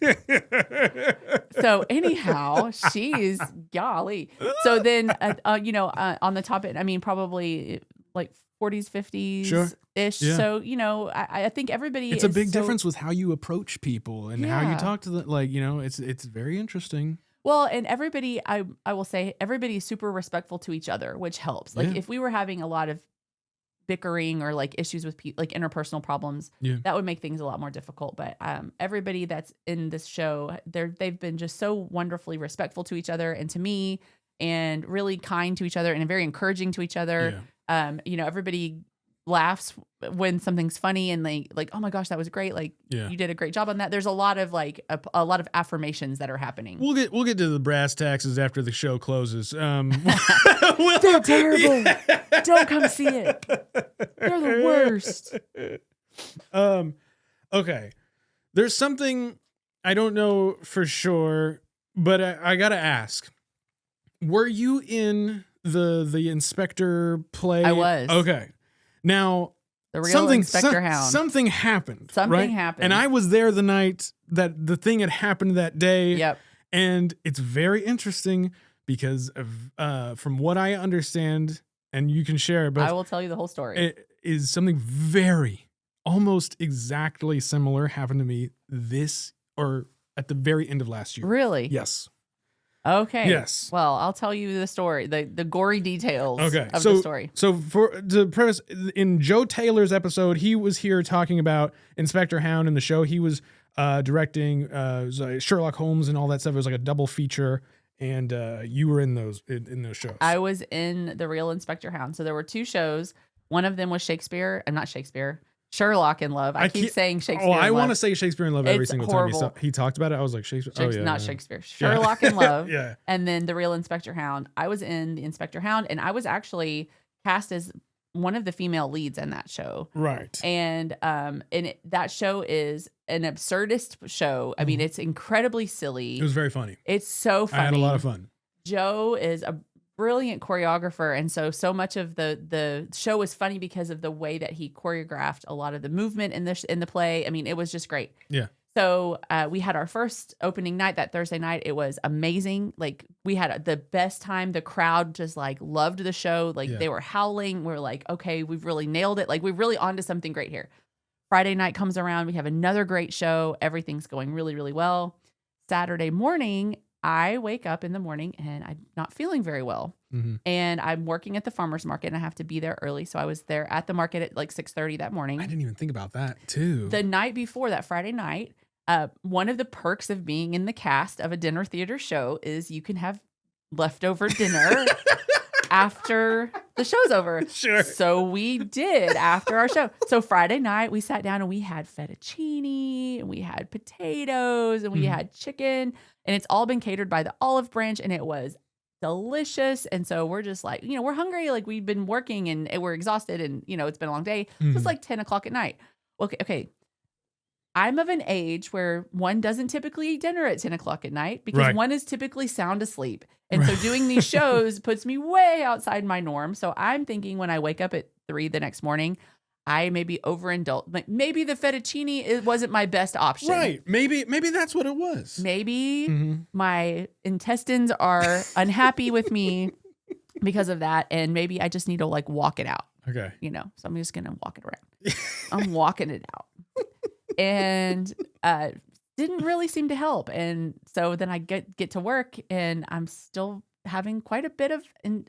so anyhow, she's golly. So then, you know, on the top end, I mean, probably like 40s, 50s Sure. ish. Yeah. So, you know, I think everybody It's a is big so- difference with how you approach people and how you Yeah. talk to them. Like, you know, it's very interesting. Well, and everybody, I will say, everybody is super respectful to each other, which helps. Like Yeah. if we were having a lot of bickering or like issues with like interpersonal problems, Yeah. that would make things a lot more difficult. But everybody that's in this show, they've been just so wonderfully respectful to each other and to me, and really kind to each other and very encouraging to each other. You know, everybody laughs when something's funny and they like, oh my gosh, that was great. Like Yeah. you did a great job on that. There's a lot of like a lot of affirmations that are happening. We'll get to the brass taxes after the show closes. They're terrible. Don't come see it. They're the worst. Okay. There's something I don't know for sure, but I gotta ask. Were you in the Inspector play? I was. Okay. Now The real Inspector Hound. Something happened. Something right? happened. And I was there the night that the thing had happened that day. Yep. And it's very interesting because of, from what I understand, and you can share, but I will tell you the whole story. it is something very, almost exactly similar happened to me at the very end of last year. Really? Yes. Okay. Yes. Well, I'll tell you the story, the gory details of the story. So for the premise, in Joe Taylor's episode, he was here talking about Inspector Hound in the show. He was directing Sherlock Holmes and all that stuff. It was like a double feature, and you were in those shows. I was in the real Inspector Hound. So there were two shows. One of them was Sherlock in Love. I keep saying Shakespeare. Oh, I want to say Shakespeare in Love every It's single horrible. time he talked about it. I was like Shakespeare. Not Shakespeare. Sherlock in Love. Yeah. And then the real Inspector Hound. I was in the Inspector Hound, and I was actually cast as one of the female leads in that show. Right. And that show is an absurdist show. I mean, it's incredibly silly. It was very funny. It's so funny. I had a lot of fun. Joe is a brilliant choreographer, and so much of the show was funny because of the way that he choreographed a lot of the movement in the play. I mean, it was just great. Yeah. So we had our first opening night that Thursday night. It was amazing. Like we had the best time. The crowd just like loved the show. Like they were howling. We were like, okay, we've really nailed it. Like we're really onto something great here. Friday night comes around. We have another great show. Everything's going really, really well. Saturday morning, I wake up in the morning and I'm not feeling very well. Mm-hmm. And I'm working at the farmer's market and I have to be there early. So I was there at the market at like 6:30 that morning. I didn't even think about that too. The night before, that Friday night, one of the perks of being in the cast of a dinner theater show is you can have leftover dinner after the show's over. Sure. So we did after our show. So Friday night we sat down and we had fettuccine and we had potatoes and we had chicken, and it's all been catered by the Olive Branch, and it was delicious. And so we're just like, we're hungry. Like we've been working and we're exhausted and, it's been a long day. So it's like 10 o'clock at night. Okay. I'm of an age where one doesn't typically eat dinner at 10 o'clock at night because one is typically sound asleep. And so doing these shows puts me way outside my norm. So I'm thinking when I wake up at 3 the next morning, I maybe overindulge. Like maybe the fettuccine wasn't my best option. Right. Maybe that's what it was. Maybe my intestines are unhappy with me because of that. And maybe I just need to like walk it out. Okay. So I'm just going to walk it around. I'm walking it out. And didn't really seem to help. And so then I get to work and I'm still having quite a bit of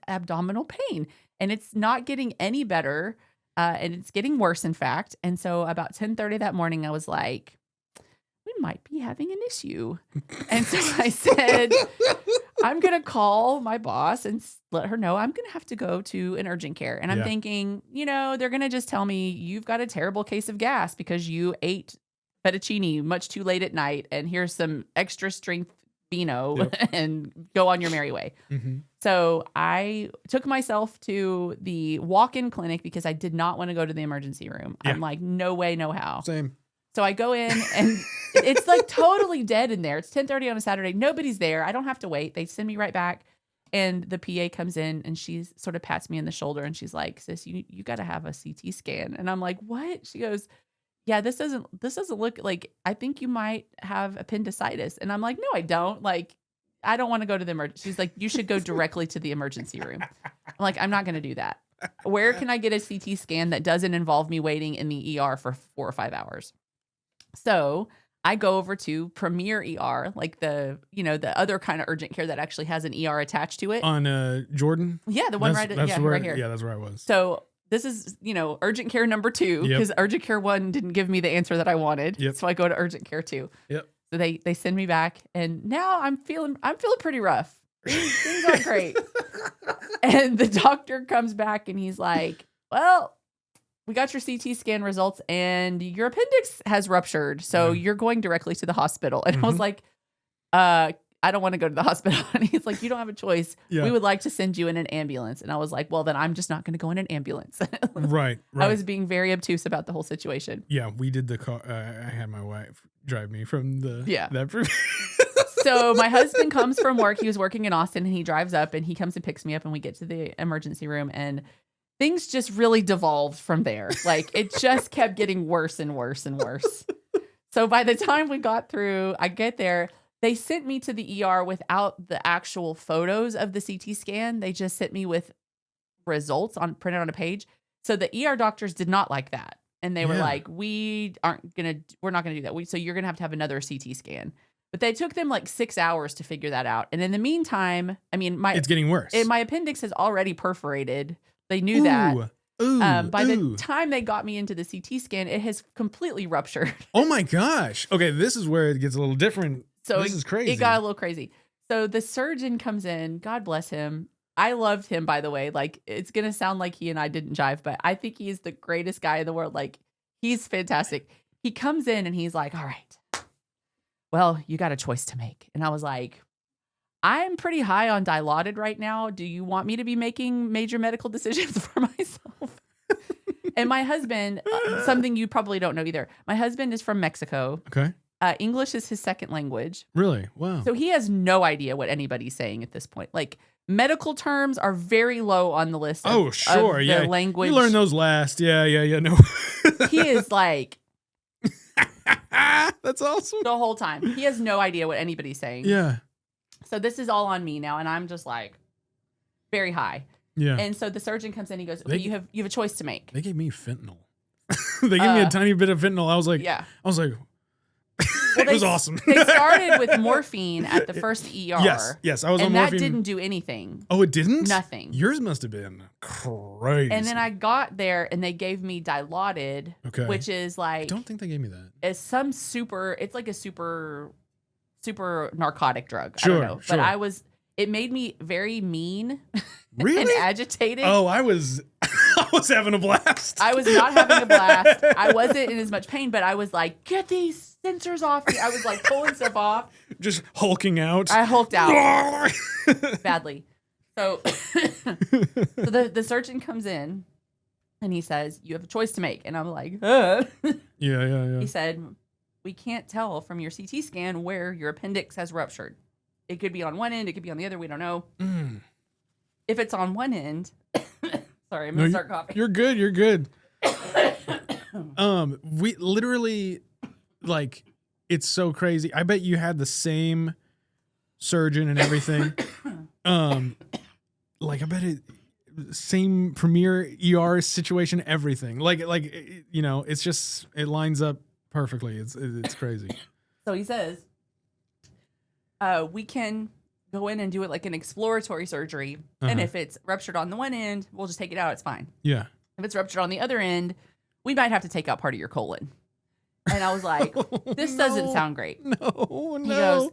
abdominal pain, and it's not getting any better. And it's getting worse, in fact. And so about 10:30 that morning, I was like, we might be having an issue. And so I said, I'm going to call my boss and let her know I'm going to have to go to an urgent care. And I'm thinking, they're going to just tell me you've got a terrible case of gas because you ate fettuccine much too late at night. And here's some extra strength vino and go on your merry way. So I took myself to the walk-in clinic because I did not want to go to the emergency room. I'm like, no way, no how. Same. So I go in and it's like totally dead in there. It's 10:30 on a Saturday. Nobody's there. I don't have to wait. They send me right back. And the PA comes in and she sort of pats me in the shoulder and she's like, sis, you got to have a CT scan. And I'm like, what? She goes, yeah, this doesn't look like, I think you might have appendicitis. And I'm like, no, I don't. Like, I don't want to go to the emergency. She's like, you should go directly to the emergency room. I'm like, I'm not going to do that. Where can I get a CT scan that doesn't involve me waiting in the ER for 4 or 5 hours? So I go over to Premier ER, like the other kind of urgent care that actually has an ER attached to it. On Jordan? Yeah, the one right here. Yeah, that's where I was. So this is, urgent care number 2 because urgent care 1 didn't give me the answer that I wanted. So I go to urgent care 2. So they send me back, and now I'm feeling pretty rough. Things aren't great. And the doctor comes back and he's like, well, we got your CT scan results and your appendix has ruptured. So you're going directly to the hospital. And I was like, I don't want to go to the hospital. And he's like, you don't have a choice. We would like to send you in an ambulance. And I was like, well, then I'm just not going to go in an ambulance. Right. I was being very obtuse about the whole situation. Yeah, we did the car. I had my wife drive me from that. So my husband comes from work. He was working in Austin, and he drives up and he comes and picks me up, and we get to the emergency room, and things just really devolved from there. Like it just kept getting worse and worse and worse. So by the time we got through, I get there, they sent me to the ER without the actual photos of the CT scan. They just sent me with results printed on a page. So the ER doctors did not like that. And they were like, we're not going to do that. So you're going to have another CT scan. But they took them like 6 hours to figure that out. And in the meantime, I mean, it's getting worse. My appendix has already perforated. They knew that. By the time they got me into the CT scan, it has completely ruptured. Oh my gosh. Okay, this is where it gets a little different. So this is crazy. It got a little crazy. So the surgeon comes in. God bless him. I loved him, by the way. Like, it's going to sound like he and I didn't jive, but I think he's the greatest guy in the world. Like, he's fantastic. He comes in and he's like, all right, well, you got a choice to make. And I was like, I'm pretty high on Dilaudid right now. Do you want me to be making major medical decisions for myself? And my husband, something you probably don't know either. My husband is from Mexico. Okay. English is his second language. Really? Wow. So he has no idea what anybody's saying at this point. Like, medical terms are very low on the list of, of the language. You learn those last. Yeah. No. He is like... That's awesome. The whole time. He has no idea what anybody's saying. Yeah. So this is all on me now, and I'm just like very high. Yeah. And so the surgeon comes in, he goes, okay, you have a choice to make. They gave me fentanyl. They gave me a tiny bit of fentanyl. I was like, It was awesome. They started with morphine at the first ER. Yes, I was on and morphine. that didn't do anything. Oh, it didn't? Nothing. Yours must have been crazy. And then I got there and they gave me Dilaudid, which is like I don't think they gave me that. it's like a super narcotic drug. Sure, I don't know. sure. But it made me very mean Really? and agitated. Oh, I was having a blast. I was not having a blast. I wasn't in as much pain, but I was like, get these sensors off me. I was like pulling stuff off. Just hulking out. I hulked out badly. So, the surgeon comes in and he says, you have a choice to make. And I'm like, Yeah. He said, we can't tell from your CT scan where your appendix has ruptured. It could be on one end, it could be on the other. We don't know. If it's on one end, sorry, I'm gonna start coughing. You're good. We literally, like, it's so crazy. I bet you had the same surgeon and everything. Like, I bet same premier ER situation, everything. Like, you know, it's just, it lines up perfectly. It's crazy. So he says, we can go in and do it like an exploratory surgery. And if it's ruptured on the one end, we'll just take it out. It's fine. Yeah. If it's ruptured on the other end, we might have to take out part of your colon. And I was like, this doesn't sound great. No. He goes,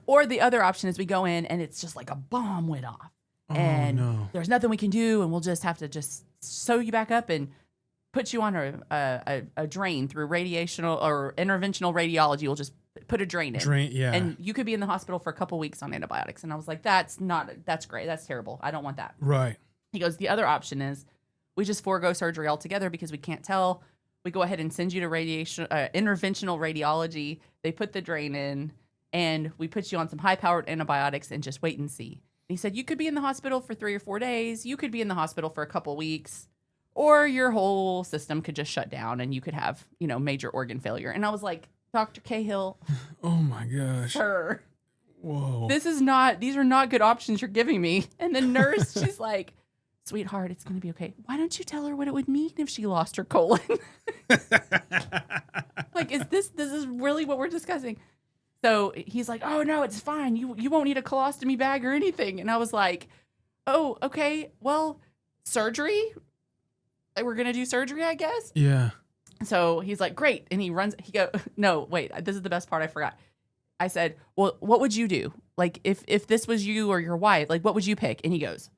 or the other option is we go in and it's just like a bomb went off. And there's nothing we can do. And we'll just have to just sew you back up and put you on a drain through radiational or interventional radiology. We'll just put a drain in. Yeah. And you could be in the hospital for a couple weeks on antibiotics. And I was like, that's great. That's terrible. I don't want that. Right. He goes, the other option is we just forego surgery altogether because we can't tell. We go ahead and send you to interventional radiology. They put the drain in and we put you on some high-powered antibiotics and just wait and see. And he said, you could be in the hospital for 3 or 4 days. You could be in the hospital for a couple weeks, or your whole system could just shut down and you could have, major organ failure. And I was like, Dr. Cahill. Oh my gosh. Sir. Whoa. These are not good options you're giving me. And the nurse, she's like, sweetheart, it's going to be okay. Why don't you tell her what it would mean if she lost her colon? Like, this is really what we're discussing? So he's like, oh no, it's fine. You won't need a colostomy bag or anything. And I was like, oh, okay. Well, surgery? We're going to do surgery, I guess. Yeah. So he's like, great. And he goes, no, wait, this is the best part. I forgot. I said, well, what would you do? Like, if this was you or your wife, like, what would you pick? And he goes,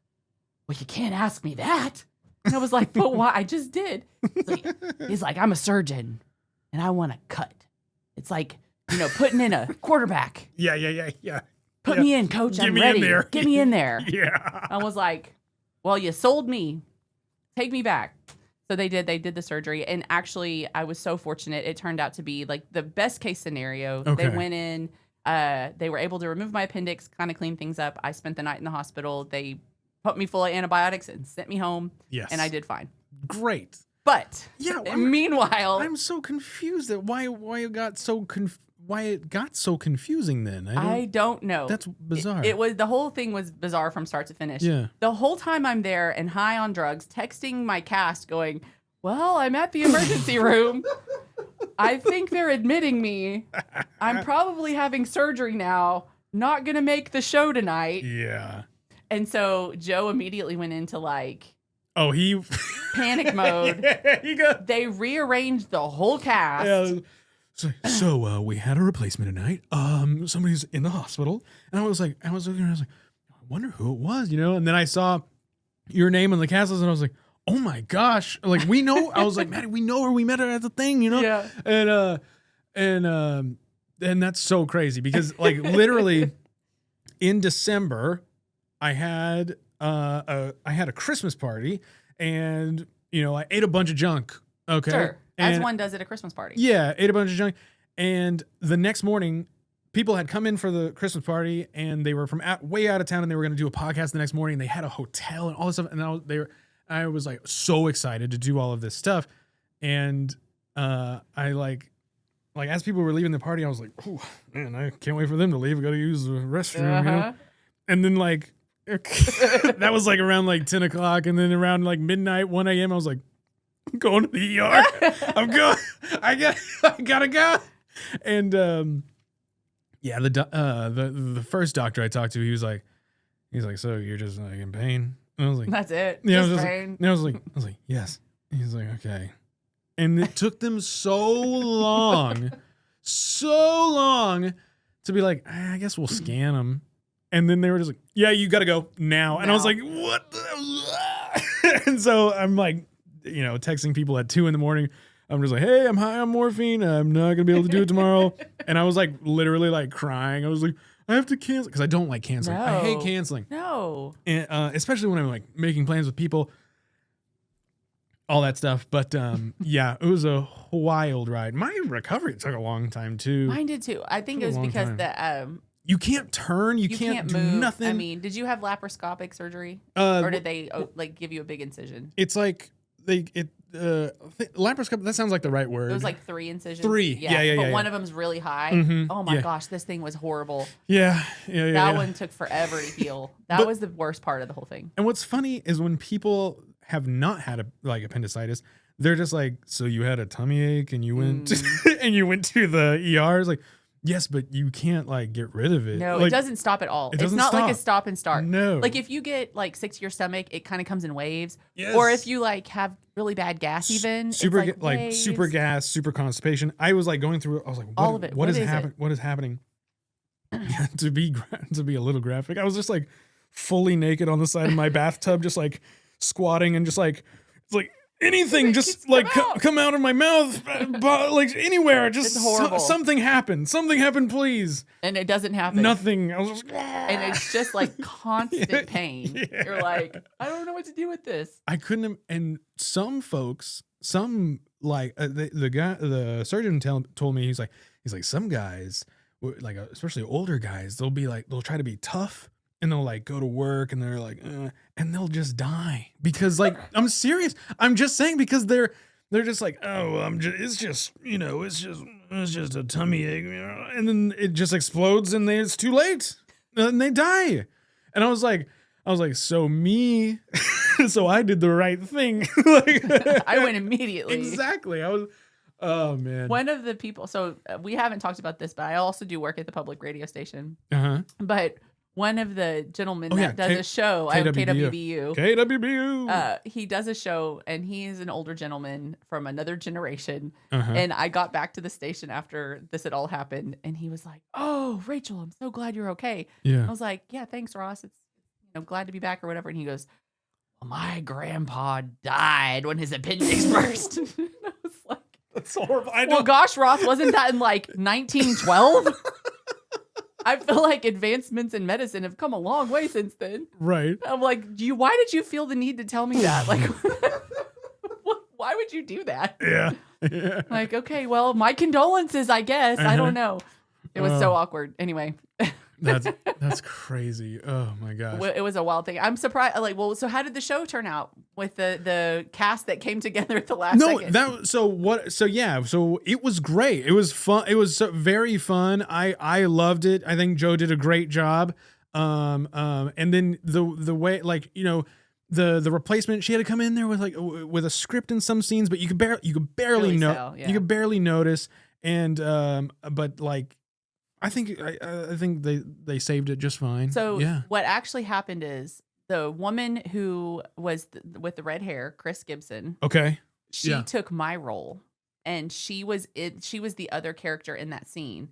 well, you can't ask me that. And I was like, but why? I just did. He's like, I'm a surgeon and I want to cut. It's like, putting in a quarterback. Yeah. Put me in, coach. Get I'm me ready. in there. Get me in there. Yeah. I was like, well, you sold me. Take me back. So they did the surgery. And actually, I was so fortunate. It turned out to be like the best case scenario. Okay. They went in, they were able to remove my appendix, kind of clean things up. I spent the night in the hospital. They put me full of antibiotics and sent me home. Yes. And I did fine. Great. But yeah, meanwhile, I'm so confused at why it got so confusing then. I don't know. That's bizarre. It was, the whole thing was bizarre from start to finish. Yeah. The whole time I'm there and high on drugs, texting my cast going, well, I'm at the emergency room. I think they're admitting me. I'm probably having surgery now. Not going to make the show tonight. Yeah. And so Joe immediately went into he panic mode. They rearranged the whole cast. Yeah. So we had a replacement tonight. Somebody's in the hospital, and I was looking, I wonder who it was, And then I saw your name on the cast list, and I was like, oh my gosh, like we know. I was like, Maddie, we know her. We met her at the thing, Yeah. And that's so crazy because literally in December, I had a Christmas party, and I ate a bunch of junk. Okay. Sure. As and, one does at a Christmas party. Yeah, ate a bunch of junk. And the next morning, people had come in for the Christmas party, and they were from way out of town, and they were going to do a podcast the next morning. They had a hotel and all this stuff, and I was like so excited to do all of this stuff. And I as people were leaving the party, I was like, oh man, I can't wait for them to leave. I got to use the restroom, And then that was around 10 o'clock, and then around midnight, 1 a.m. I was like, going to the ER. I'm going. I gotta go. And yeah, the first doctor I talked to, he's like, so you're just like in pain? And I was like, That's it. yeah, Just pain. I was like, yes. He's like, okay. And it took them so long to be like, I guess we'll scan him. And then they were just like, yeah, you got to go now. And I was like, what? And so I'm like, texting people at 2 a.m. I'm just like, hey, I'm high on morphine. I'm not going to be able to do it tomorrow. And I was like, literally like crying. I was like, I have to cancel because I don't like canceling. No. I hate canceling. No. And, especially when I'm like making plans with people, all that stuff. But yeah, it was a wild ride. My recovery took a long time too. Mine did too. I think it was because you can't turn, you can't do move. nothing. I mean, did you have laparoscopic surgery, or did they like give you a big incision? It's like laparoscopic. That sounds like the right word. It was like 3 incisions. 3. Yeah. But one of them's really high. Mm-hmm. Oh my gosh, this thing was horrible. Yeah. That one took forever to heal. That was the worst part of the whole thing. And what's funny is when people have not had appendicitis, they're just like, so you had a tummy ache and you went and you went to the ER. It's like, yes, but you can't like get rid of it. No, like, it doesn't stop at all. It's not like a stop and start. No. Like if you get like sick to your stomach, it kind of comes in waves. Yes. Or if you like have really bad gas, even super it's like super gas, super constipation. I was like going through it. I was like, all of it. What is happening? to be a little graphic, I was just like fully naked on the side of my bathtub, just like squatting and just like it's like anything just like come out of my mouth, like anywhere. Just it's horrible. Something happened, please. And it doesn't happen. Nothing. I was just, and it's just like constant pain. Yeah. You're like, I don't know what to do with this. I couldn't. And some folks, like the surgeon told me, he's like some guys, like especially older guys, they'll try to be tough. And they'll like go to work and they're like, and they'll just die because like, I'm serious. I'm just saying because they're just like, oh, it's just a tummy ache, and then it just explodes and it's too late and they die. And I was like, so me, so I did the right thing. Like, I went immediately. Exactly. I was, oh man. One of the people, so we haven't talked about this, but I also do work at the public radio station. But one of the gentlemen that does a show, KWBU. KWBU. He does a show, and he is an older gentleman from another generation. And I got back to the station after this had all happened, and he was like, "Oh, Rachel, I'm so glad you're okay." Yeah. I was like, "Yeah, thanks, Ross. It's glad to be back or whatever." And he goes, "Well, my grandpa died when his appendix burst." And I was like, "That's horrible." Well, gosh, Ross, wasn't that in like 1912? I feel like advancements in medicine have come a long way since then. Right. I'm like, why did you feel the need to tell me that? Like, why would you do that? Yeah. Like, okay, well, my condolences, I guess. I don't know. It was so awkward. Anyway. That's crazy. Oh my gosh. It was a wild thing. I'm surprised. Like, well, so how did the show turn out with the cast that came together at the last second? So it was great. It was fun. It was very fun. I loved it. I think Joe did a great job. And then the way, like, the replacement, she had to come in there with a script in some scenes, but you could barely notice. And but like, I think they saved it just fine. So what actually happened is the woman who was with the red hair, Chris Gibson. Okay. She took my role, and she was the other character in that scene.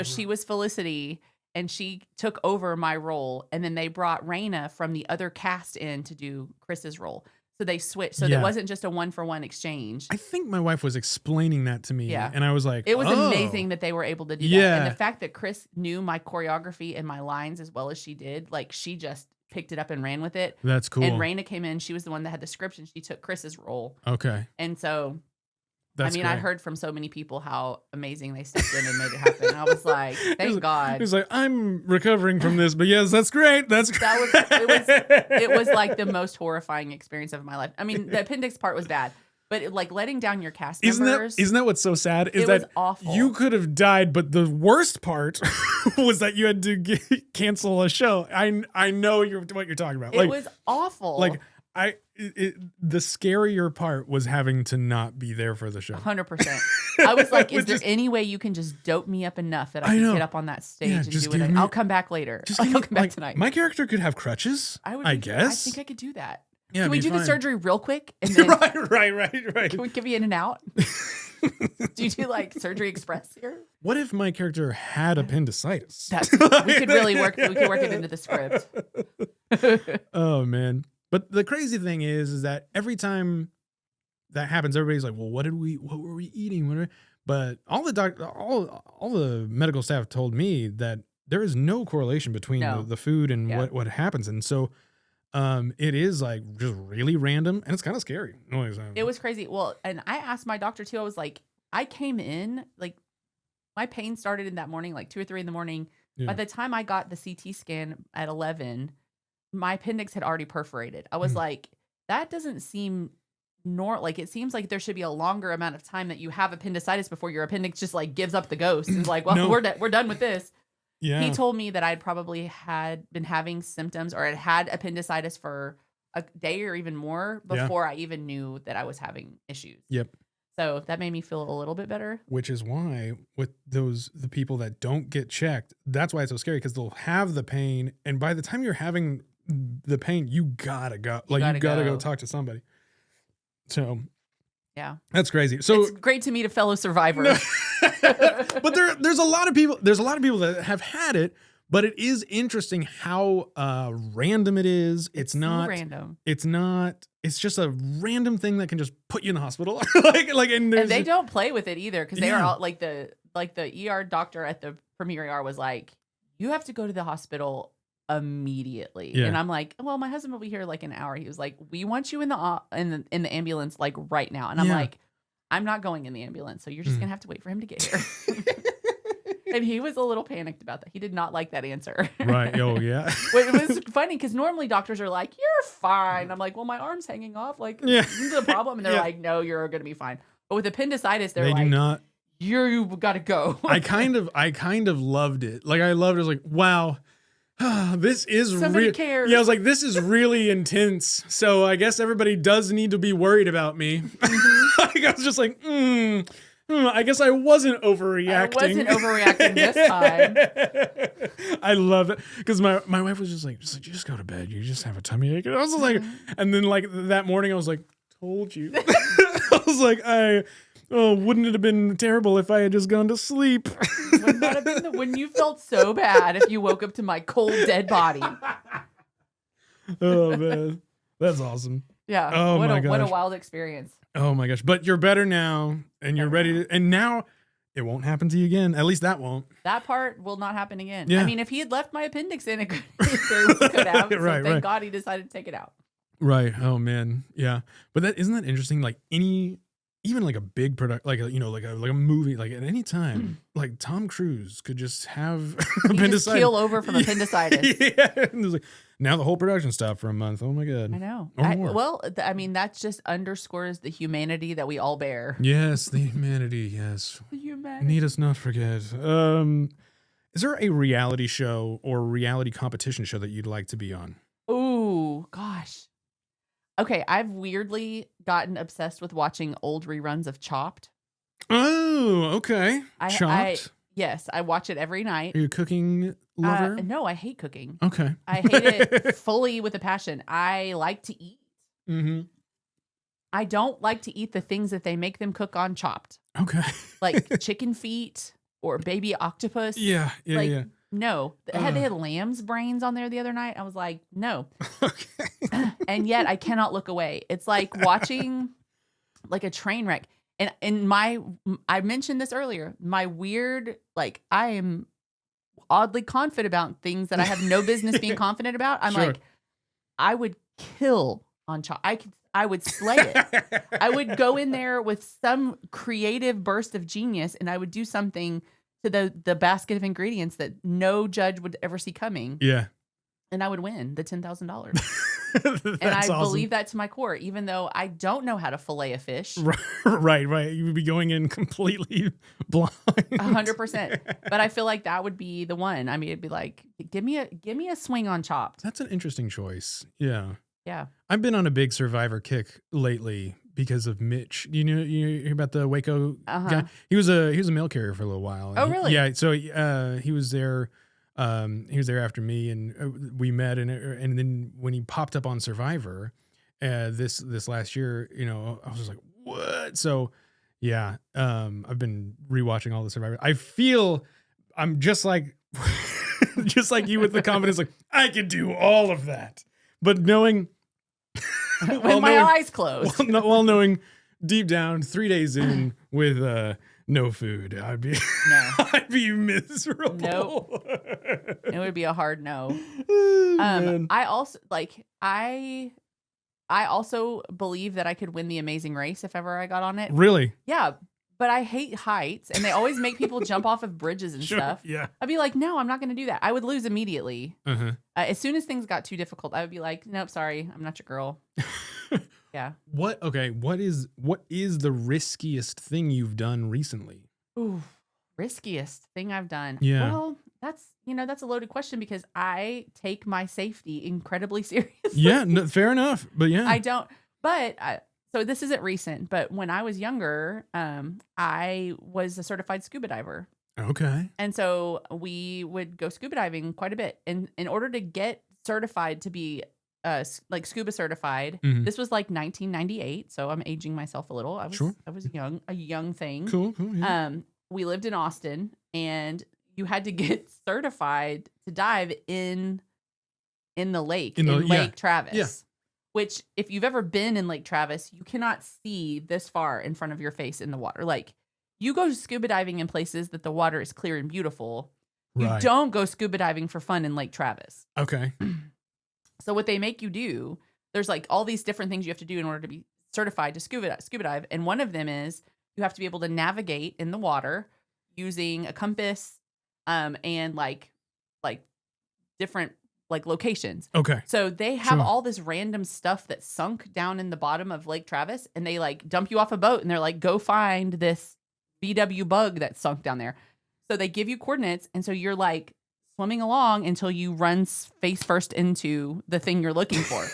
She was Felicity, and she took over my role, and then they brought Raina from the other cast in to do Chris's role. So they switched. So there wasn't just a 1-for-1 exchange. I think my wife was explaining that to me. And I was like, it was amazing that they were able to do that. And the fact that Chris knew my choreography and my lines as well as she did, like she just picked it up and ran with it. That's cool. And Raina came in. She was the one that had the script, and she took Chris's role. Okay. And so, that's I great. I heard from so many people how amazing they stepped in and made it happen. I was like, thank God. He was like, I'm recovering from this, but yes, that's great. It was like the most horrifying experience of my life. I mean, the appendix part was bad, but like letting down your cast members. Isn't that what's so sad? Is that was awful. You could have died, but the worst part was that you had to cancel a show. I know what you're talking about. It was awful. Like, the scarier part was having to not be there for the show. 100%. I was like, is Which there is- any way you can just dope me up enough that I I can know. get up on that stage Yeah, and just do it? give me- I'll come back later. Just Like, give I'll me- come back like, tonight. My character could have crutches. I guess. I think I could do that. Yeah, Can we it'd do be the fine. surgery real quick? And then right. can we give you in and out? Do you do like Surgery Express here? What if my character had appendicitis? We could really work. We could work it into the script. Oh man. But the crazy thing is that every time that happens, everybody's like, well, what were we eating? But all the medical staff told me that there is no correlation between No. the food and Yeah. what happens. And so it is like just really random and it's kind of scary. It was crazy. Well, and I asked my doctor too. I was like, I came in, like, my pain started in that morning, like 2 or 3 in the morning. Yeah. By the time I got the CT scan at 11, my appendix had already perforated. I was like, that doesn't seem like it seems like there should be a longer amount of time that you have appendicitis before your appendix just like gives up the ghost and is like, well, No. we're done with this. Yeah. He told me that I'd probably had been having symptoms or had appendicitis for a day or even more Yeah. before I even knew that I was having issues. Yep. So that made me feel a little bit better. Which is why with the people that don't get checked, that's why it's so scary because they'll have the pain. And by the time you're having the pain, you gotta go. You gotta go talk to somebody. So Yeah. that's crazy. So It's great to meet a fellow survivor. but there's a lot of people that have had it, but it is interesting how random it is. It's So not random. it's just a random thing that can just put you in the hospital. and And they don't play with it either because they are Yeah. all like the ER doctor at the Premier ER was like, you have to go to the hospital immediately. Yeah. And I'm like, well, my husband will be here like an hour. He was like, we want you in the ambulance like right now. And I'm Yeah. like, I'm not going in the ambulance, so you're just gonna have to wait for him to get here. And he was a little panicked about that. He did not like that answer. Right. Oh yeah. But it was funny because normally doctors are like, you're fine. I'm like, well, my arm's hanging off. Like, Yeah. isn't the problem? And they're Yeah. like, no, you're going to be fine. But with appendicitis, they're They like, do not. you got to go. I kind of loved it. Like I loved it. I was like, wow, this is Somebody real. cares. Yeah, I was like, this is really intense. So I guess everybody does need to be worried about me. Like, I was just like, I guess I wasn't overreacting. I wasn't overreacting this time. I love it because my wife was just like, you just go to bed. You just have a tummy ache. And I was just like, and then like that morning, I was like, told you. I was like, wouldn't it have been terrible if I had just gone to sleep? Wouldn't that have been when you felt so bad if you woke up to my cold, dead body? Oh man, that's awesome. Yeah. Oh, what my a gosh. wild experience. Oh my gosh, but you're better now, and you're ready to. And now, it won't happen to you again. At least that won't. That part will not happen again. Yeah. I mean, if he had left my appendix in, it could have. So Right, thank right. God he decided to take it out. Right. Oh man. Yeah. But isn't that interesting? Like even like a big product, like a movie, like at any time, like Tom Cruise could just have He just keel over from appendicitis. Yeah. And it's like, now the whole production stopped for a month. Oh my god. I know. Or more. Well, I mean, that just underscores the humanity that we all bear. Yes, the humanity. Yes. The humanity. Need us not forget. Is there a reality show or reality competition show that you'd like to be on? Ooh, gosh. Okay, I've weirdly gotten obsessed with watching old reruns of Chopped. Oh, okay. Chopped. Yes, I watch it every night. Are you a cooking lover? No, I hate cooking. Okay. I hate it fully with a passion. I like to eat. Mm-hmm. I don't like to eat the things that they make them cook on Chopped, Okay. like chicken feet or baby octopus. Yeah. Like, no. They had lamb's brains on there the other night. I was like, no. Okay. And yet I cannot look away. It's like watching like a train wreck. And I mentioned this earlier, my weird, like, I am oddly confident about things that I have no business being confident about. I'm Sure. like, I would kill on Chop. I would slay it. I would go in there with some creative burst of genius and I would do something to the basket of ingredients that no judge would ever see coming. Yeah. And I would win the $10,000. That's And I awesome. believe that to my core, even though I don't know how to fillet a fish. Right. You would be going in completely blind. 100%. But I feel like that would be the one. I mean, it'd be like, give me a swing on Chopped. That's an interesting choice. Yeah. Yeah. I've been on a big Survivor kick lately because of Mitch. You hear about the Waco guy? He was a mail carrier for a little while. Oh, really? Yeah. So he was there. He was there after me, and we met. And then when he popped up on Survivor, this last year, I was just like, what? So yeah, I've been rewatching all the Survivor. I feel I'm just like just like you with the confidence, like I could do all of that. But knowing with my eyes closed, while knowing deep down, 3 days in with no food, I'd be miserable. Nope. It would be a hard no. Man. I also believe that I could win the Amazing Race if ever I got on it. Really? Yeah. But I hate heights, and they always make people jump off of bridges and stuff. Yeah. I'd be like, no, I'm not going to do that. I would lose immediately. As soon as things got too difficult, I would be like, nope, sorry, I'm not your girl. Yeah. What is the riskiest thing you've done recently? Ooh, riskiest thing I've done. Yeah. Well, that's a loaded question because I take my safety incredibly seriously. Yeah, no, fair enough. But yeah. I don't, but so this isn't recent, but when I was younger, I was a certified scuba diver. Okay. And so we would go scuba diving quite a bit. And in order to get certified to be like scuba certified, this was like 1998. So I'm aging myself a little. I was a young thing. Cool. Yeah. We lived in Austin, and you had to get certified to dive in the lake, in Lake Travis. Yeah. Which, if you've ever been in Lake Travis, you cannot see this far in front of your face in the water. Like, you go scuba diving in places that the water is clear and beautiful. You don't go scuba diving for fun in Lake Travis. Okay. So what they make you do, there's like all these different things you have to do in order to be certified to scuba dive. And one of them is you have to be able to navigate in the water using a compass and like different like locations. Okay. So they have all this random stuff that sunk down in the bottom of Lake Travis, and they like dump you off a boat, and they're like, go find this VW bug that sunk down there. So they give you coordinates, and so you're like swimming along until you run face first into the thing you're looking for.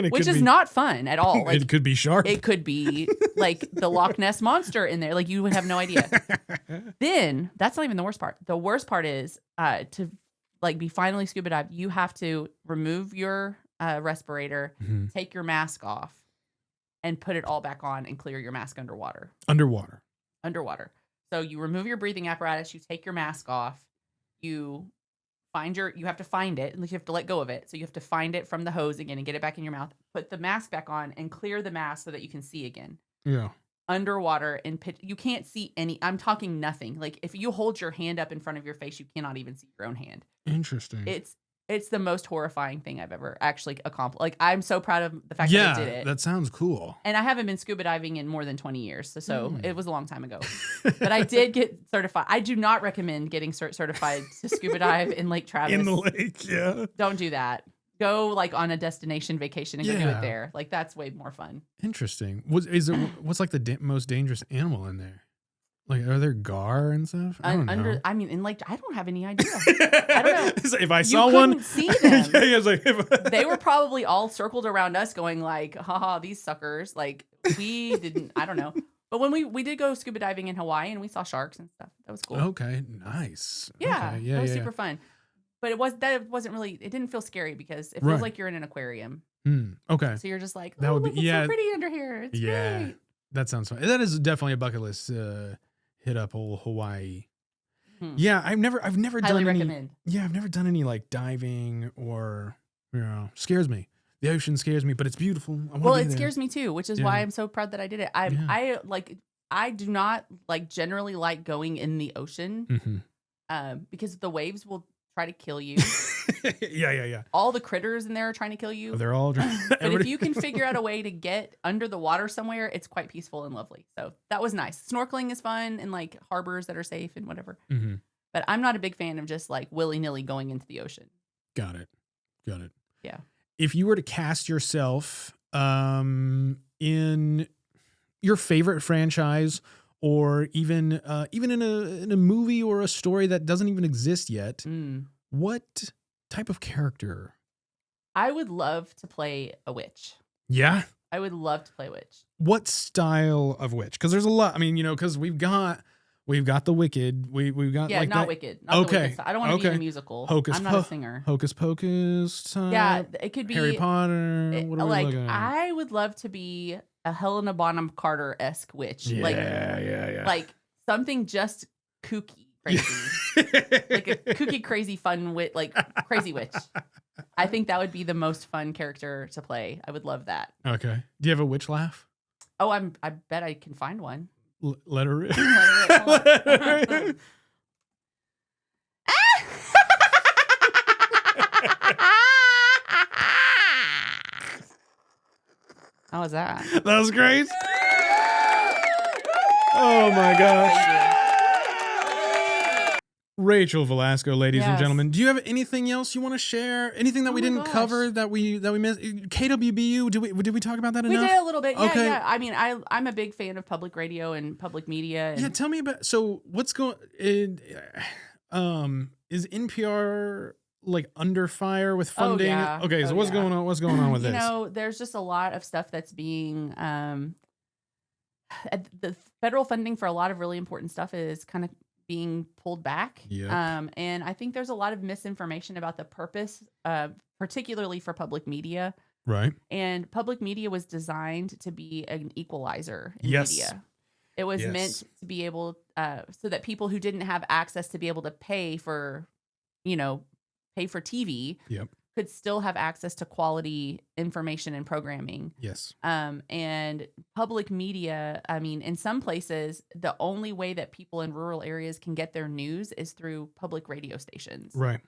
Which is not fun at all. Like, it could be sharp. It could be like the Loch Ness monster in there. Like, you would have no idea. Then that's not even the worst part. The worst part is to like be finally scuba dive, you have to remove your respirator, take your mask off, and put it all back on and clear your mask underwater. Underwater. So you remove your breathing apparatus, you take your mask off, you have to find it, and you have to let go of it. So you have to find it from the hose again and get it back in your mouth, put the mask back on, and clear the mask so that you can see again. Yeah. Underwater and you can't see I'm talking nothing. Like, if you hold your hand up in front of your face, you cannot even see your own hand. Interesting. It's the most horrifying thing I've ever actually accomplished. Like, I'm so proud of the fact that I did it. That sounds cool. And I haven't been scuba diving in more than 20 years. So it was a long time ago. But I did get certified. I do not recommend getting certified to scuba dive in Lake Travis. In the lake, yeah. Don't do that. Go like on a destination vacation and go do it there. Like, that's way more fun. Interesting. What's like the most dangerous animal in there? Like, are there gar and stuff? I don't know. I mean, in Lake, I don't have any idea. I don't know. If I saw one, see them. I was like, they were probably all circled around us, going like, "Haha, these suckers!" Like, we didn't. I don't know. But when we did go scuba diving in Hawaii, and we saw sharks and stuff. That was cool. Okay, nice. Yeah, okay. That was super fun. But it wasn't really. It didn't feel scary because it feels like you're in an aquarium. Okay. So you're just like, that would be it's so pretty under here. It's great. That sounds fun. That is definitely a bucket list. Hit up old Hawaii. Yeah, I've never Highly done recommend. I've never done any like diving or scares me. The ocean scares me, but it's beautiful. It scares me too, which is why I'm so proud that I did it. I do not like generally like going in the ocean because the waves will try to kill you. Yeah. All the critters in there are trying to kill you. They're all but if you can figure out a way to get under the water somewhere, it's quite peaceful and lovely. So that was nice. Snorkeling is fun and like harbors that are safe and whatever. But I'm not a big fan of just like willy-nilly going into the ocean. Got it. Yeah. If you were to cast yourself in your favorite franchise, or even in a movie or a story that doesn't even exist yet, what type of character I would love to play a witch. Yeah. I would love to play a witch. What style of witch? Because there's a lot. I mean, because we've got the Wicked. We've got Yeah, like not that. Wicked. Not the Okay. Wicked style. I don't want to be in Okay. a musical. Hocus I'm not a singer. Hocus Pocus type. Yeah, it could be Harry Potter. What are we like looking at? I would love to be a Helena Bonham Carter-esque witch. Yeah, Like, yeah. like something just kooky, crazy. Like a kooky, crazy, fun like crazy witch. I think that would be the most fun character to play. I would love that. Okay. Do you have a witch laugh? Oh, I bet I can find one. Let her rip. Let her rip. Hold on. How was that? That was great. Oh my gosh. Rachel Velasco, ladies and Yes. gentlemen, do you have anything else you want to share? Anything that we my didn't gosh. cover that we missed? KWBU, did we talk about that We enough? did a little bit. Yeah, Okay. yeah. I mean, I'm a big fan of public radio and public media. And Yeah, tell me about. So what's going? Is NPR like under fire with funding? yeah. Okay, so Oh, what's yeah. going on? What's going on with you this? know, there's just a lot of stuff that's being the federal funding for a lot of really important stuff is kind of being pulled back. Yep. And I think there's a lot of misinformation about the purpose, particularly for public media. Right. And public media was designed to be an equalizer in Yes. media. It was Yes. meant to be able, so that people who didn't have access to be able to pay for TV Yep. could still have access to quality information and programming. Yes. And public media, I mean, in some places, the only way that people in rural areas can get their news is through public radio stations. Right.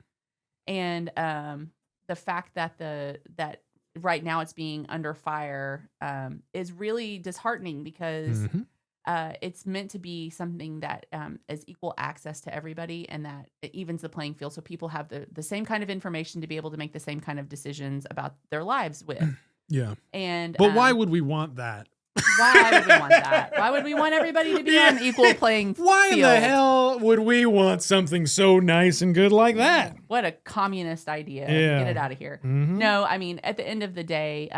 And the fact that that right now it's being under fire is really disheartening because Mhm. it's meant to be something that is equal access to everybody and that it evens the playing field so people have the same kind of information to be able to make the same kind of decisions about their lives with. Yeah. And But why would we want that? why would we want that? Why would we want everybody to be on an equal playing Why field? in the hell would we want something so nice and good like that? What a communist idea. Yeah. Get it out of here. Mhm. No, I mean, at the end of the day,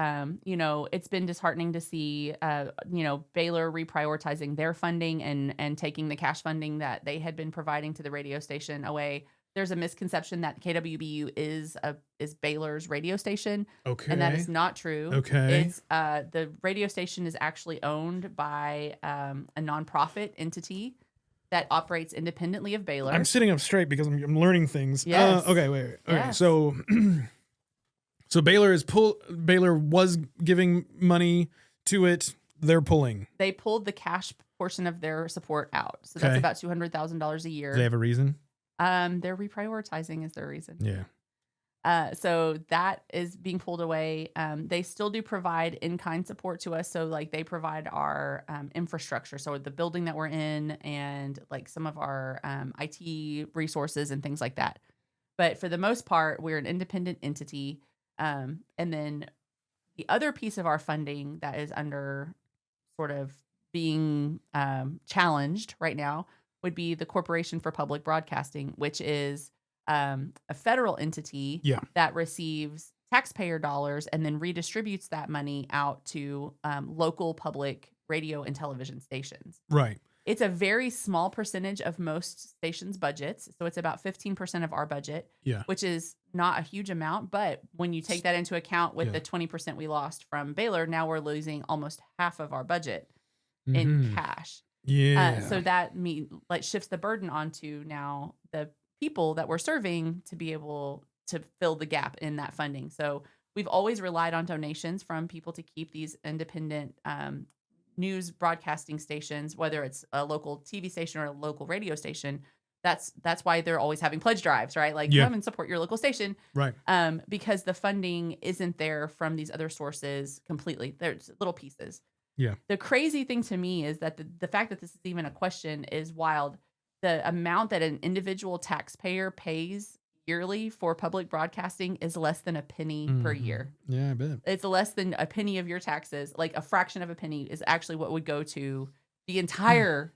it's been disheartening to see, Baylor reprioritizing their funding and taking the cash funding that they had been providing to the radio station away. There's a misconception that KWBU is Baylor's radio station, Okay. and that is not true. Okay. It's the radio station is actually owned by a nonprofit entity that operates independently of Baylor. I'm sitting up straight because I'm learning things. Yes. Okay, wait. Okay, Yes. so Baylor was giving money to it. They're pulling. They pulled the cash portion of their support out, so Okay. that's about $200,000 a year. Do they have a reason? They're reprioritizing is their reason. Yeah. So that is being pulled away. They still do provide in-kind support to us. So like they provide our infrastructure. So the building that we're in and like some of our IT resources and things like that. But for the most part, we're an independent entity. And then the other piece of our funding that is under sort of being challenged right now would be the Corporation for Public Broadcasting, which is a federal entity that receives taxpayer dollars and then redistributes that money out to local public radio and television stations. Right. It's a very small percentage of most stations' budgets. So it's about 15% of our budget, which is not a huge amount. But when you take that into account with the 20% we lost from Baylor, now we're losing almost half of our budget in cash. Yeah. So that shifts the burden onto now the people that we're serving to be able to fill the gap in that funding. So we've always relied on donations from people to keep these independent news broadcasting stations, whether it's a local TV station or a local radio station. That's why they're always having pledge drives, right? Like come and support your local station. Right. Because the funding isn't there from these other sources completely. There's little pieces. Yeah. The crazy thing to me is that the fact that this is even a question is wild. The amount that an individual taxpayer pays yearly for public broadcasting is less than a penny per year. Yeah, I bet. It's less than a penny of your taxes. Like a fraction of a penny is actually what would go to the entire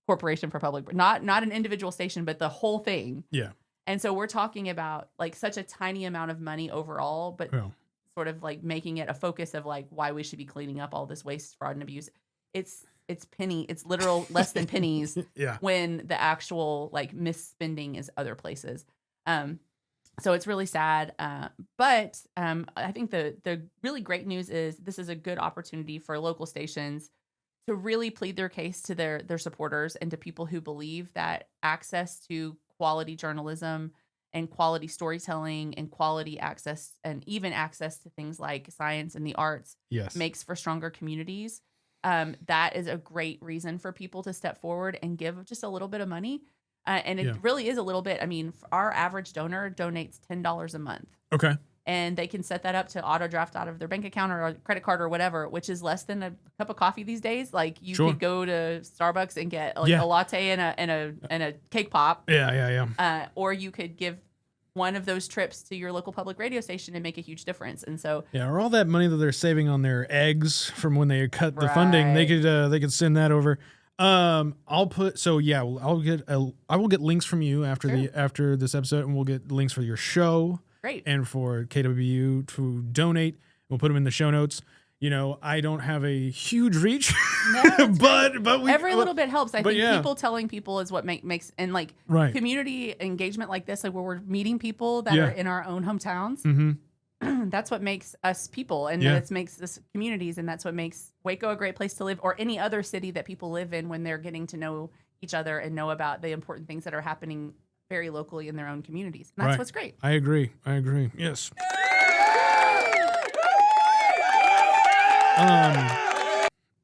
Corporation for Public, not an individual station, but the whole thing. Yeah. And so we're talking about like such a tiny amount of money overall, but Yeah. sort of like making it a focus of like why we should be cleaning up all this waste, fraud, and abuse. It's literal less than pennies Yeah. when the actual like misspending is other places. So it's really sad. But I think the really great news is this is a good opportunity for local stations to really plead their case to their supporters and to people who believe that access to quality journalism and quality storytelling and quality access and even access to things like science and the arts Yes. makes for stronger communities. That is a great reason for people to step forward and give just a little bit of money. And it really is a little bit. I mean, our average donor donates $10 a month. Okay. And they can set that up to auto draft out of their bank account or a credit card or whatever, which is less than a cup of coffee these days. Like you Sure. could go to Starbucks and get like a latte and a cake pop. Yeah. Or you could give one of those trips to your local public radio station and make a huge difference. And so Yeah, or all that money that they're saving on their eggs from when they cut the funding, they could send that over. I will get links from you after this episode, and we'll get links for your show. Great. And for KWBU to donate. We'll put them in the show notes. You know, I don't have a huge reach, but every little bit helps. I think yeah. people telling people is what makes and like Right. community engagement like this, like where we're meeting people that are in our own hometowns. Mm-hmm. That's what makes us people, and that makes us communities, and that's what makes Waco a great place to live, or any other city that people live in when they're getting to know each other and know about the important things that are happening very locally in their own communities. And that's what's great. I agree. Yes.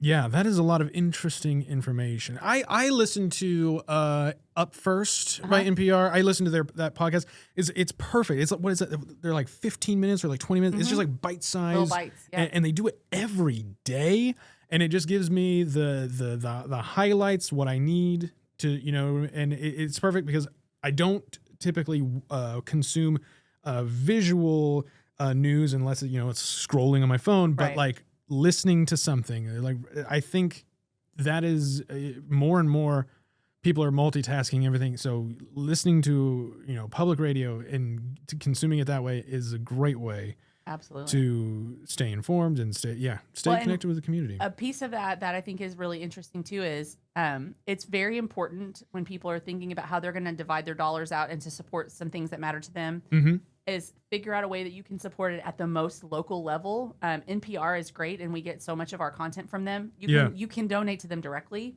Yeah, that is a lot of interesting information. I listen to Up First by NPR. I listen to that podcast. It's perfect. It's what is it? They're like 15 minutes or like 20 minutes. It's just like bite size. Little bites, yeah. And they do it every day, and it just gives me the highlights, what I need to, and it's perfect because I don't typically consume visual news unless it's scrolling on my phone, but like listening to something. Like I think that is more and more people are multitasking everything. So listening to public radio and consuming it that way is a great way. Absolutely. To stay informed and stay connected with the community. A piece of that I think is really interesting too is it's very important when people are thinking about how they're going to divide their dollars out and to support some things that matter to them is figure out a way that you can support it at the most local level. NPR is great and we get so much of our content from them. You can donate to them directly.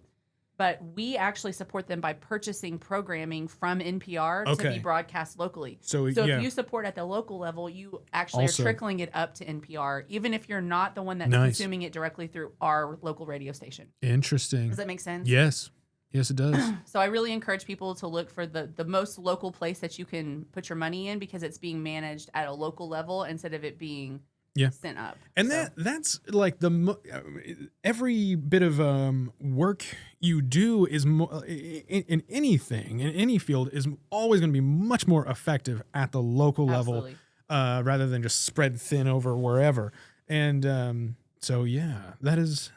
But we actually support them by purchasing programming from NPR to be broadcast locally. So if you support at the local level, you actually are trickling it up to NPR, even if you're not the one that's consuming it directly through our local radio station. Interesting. Does that make sense? Yes, it does. So I really encourage people to look for the most local place that you can put your money in because it's being managed at a local level instead of it being sent up. And that's like every bit of work you do is in anything, in any field, is always going to be much more effective at the local level rather than just spread thin over wherever. And so, that is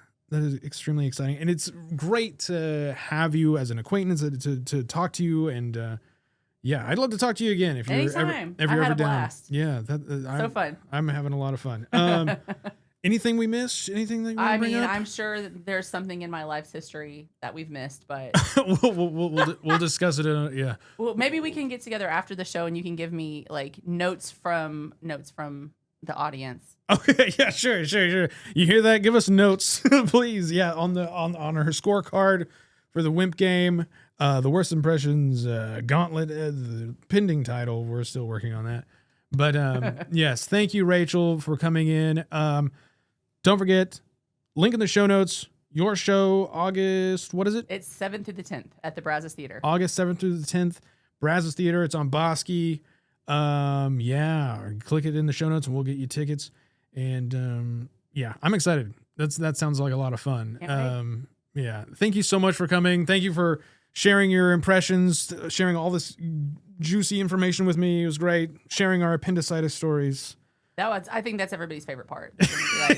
extremely exciting. And it's great to have you as an acquaintance, to talk to you. And I'd love to talk to you again if you're ever down. Blast. Yeah, so fun. I'm having a lot of fun. Anything we missed? Anything that you want to bring up? I'm sure that there's something in my life's history that we've missed, but we'll discuss it. Well, maybe we can get together after the show and you can give me like notes from the audience. Okay, yeah, sure. You hear that? Give us notes, please. Yeah, on her scorecard for the Wimp game. The Worst Impressions Gauntlet, the pending title. We're still working on that. But yes, thank you, Rachel, for coming in. Don't forget, link in the show notes. Your show, August, what is it? It's 7th through the 10th at the Brazos Theatre. August 7th through the 10th, Brazos Theatre. It's on Bosky. Click it in the show notes and we'll get you tickets. And I'm excited. That sounds like a lot of fun. Thank you so much for coming. Thank you for sharing your impressions, sharing all this juicy information with me. It was great. Sharing our appendicitis stories. I think that's everybody's favorite part.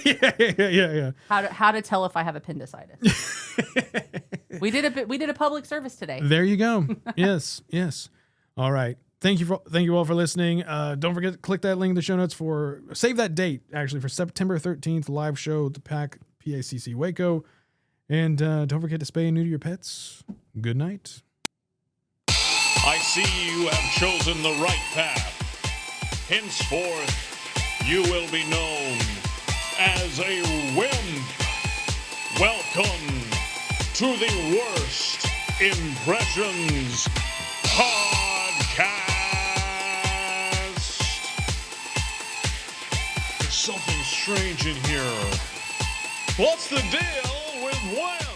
Yeah. How to tell if I have appendicitis. We did a public service today. There you go. Yes. All right. thank you all for listening. Don't forget to click that link in the show notes save that date actually for September 13th live show at the PACC Waco. And don't forget to spay and neuter your pets. Good night. I see you have chosen the right path. Henceforth, you will be known as a wimp. Welcome to the Worst Impressions Podcast. There's something strange in here. What's the deal with wimps?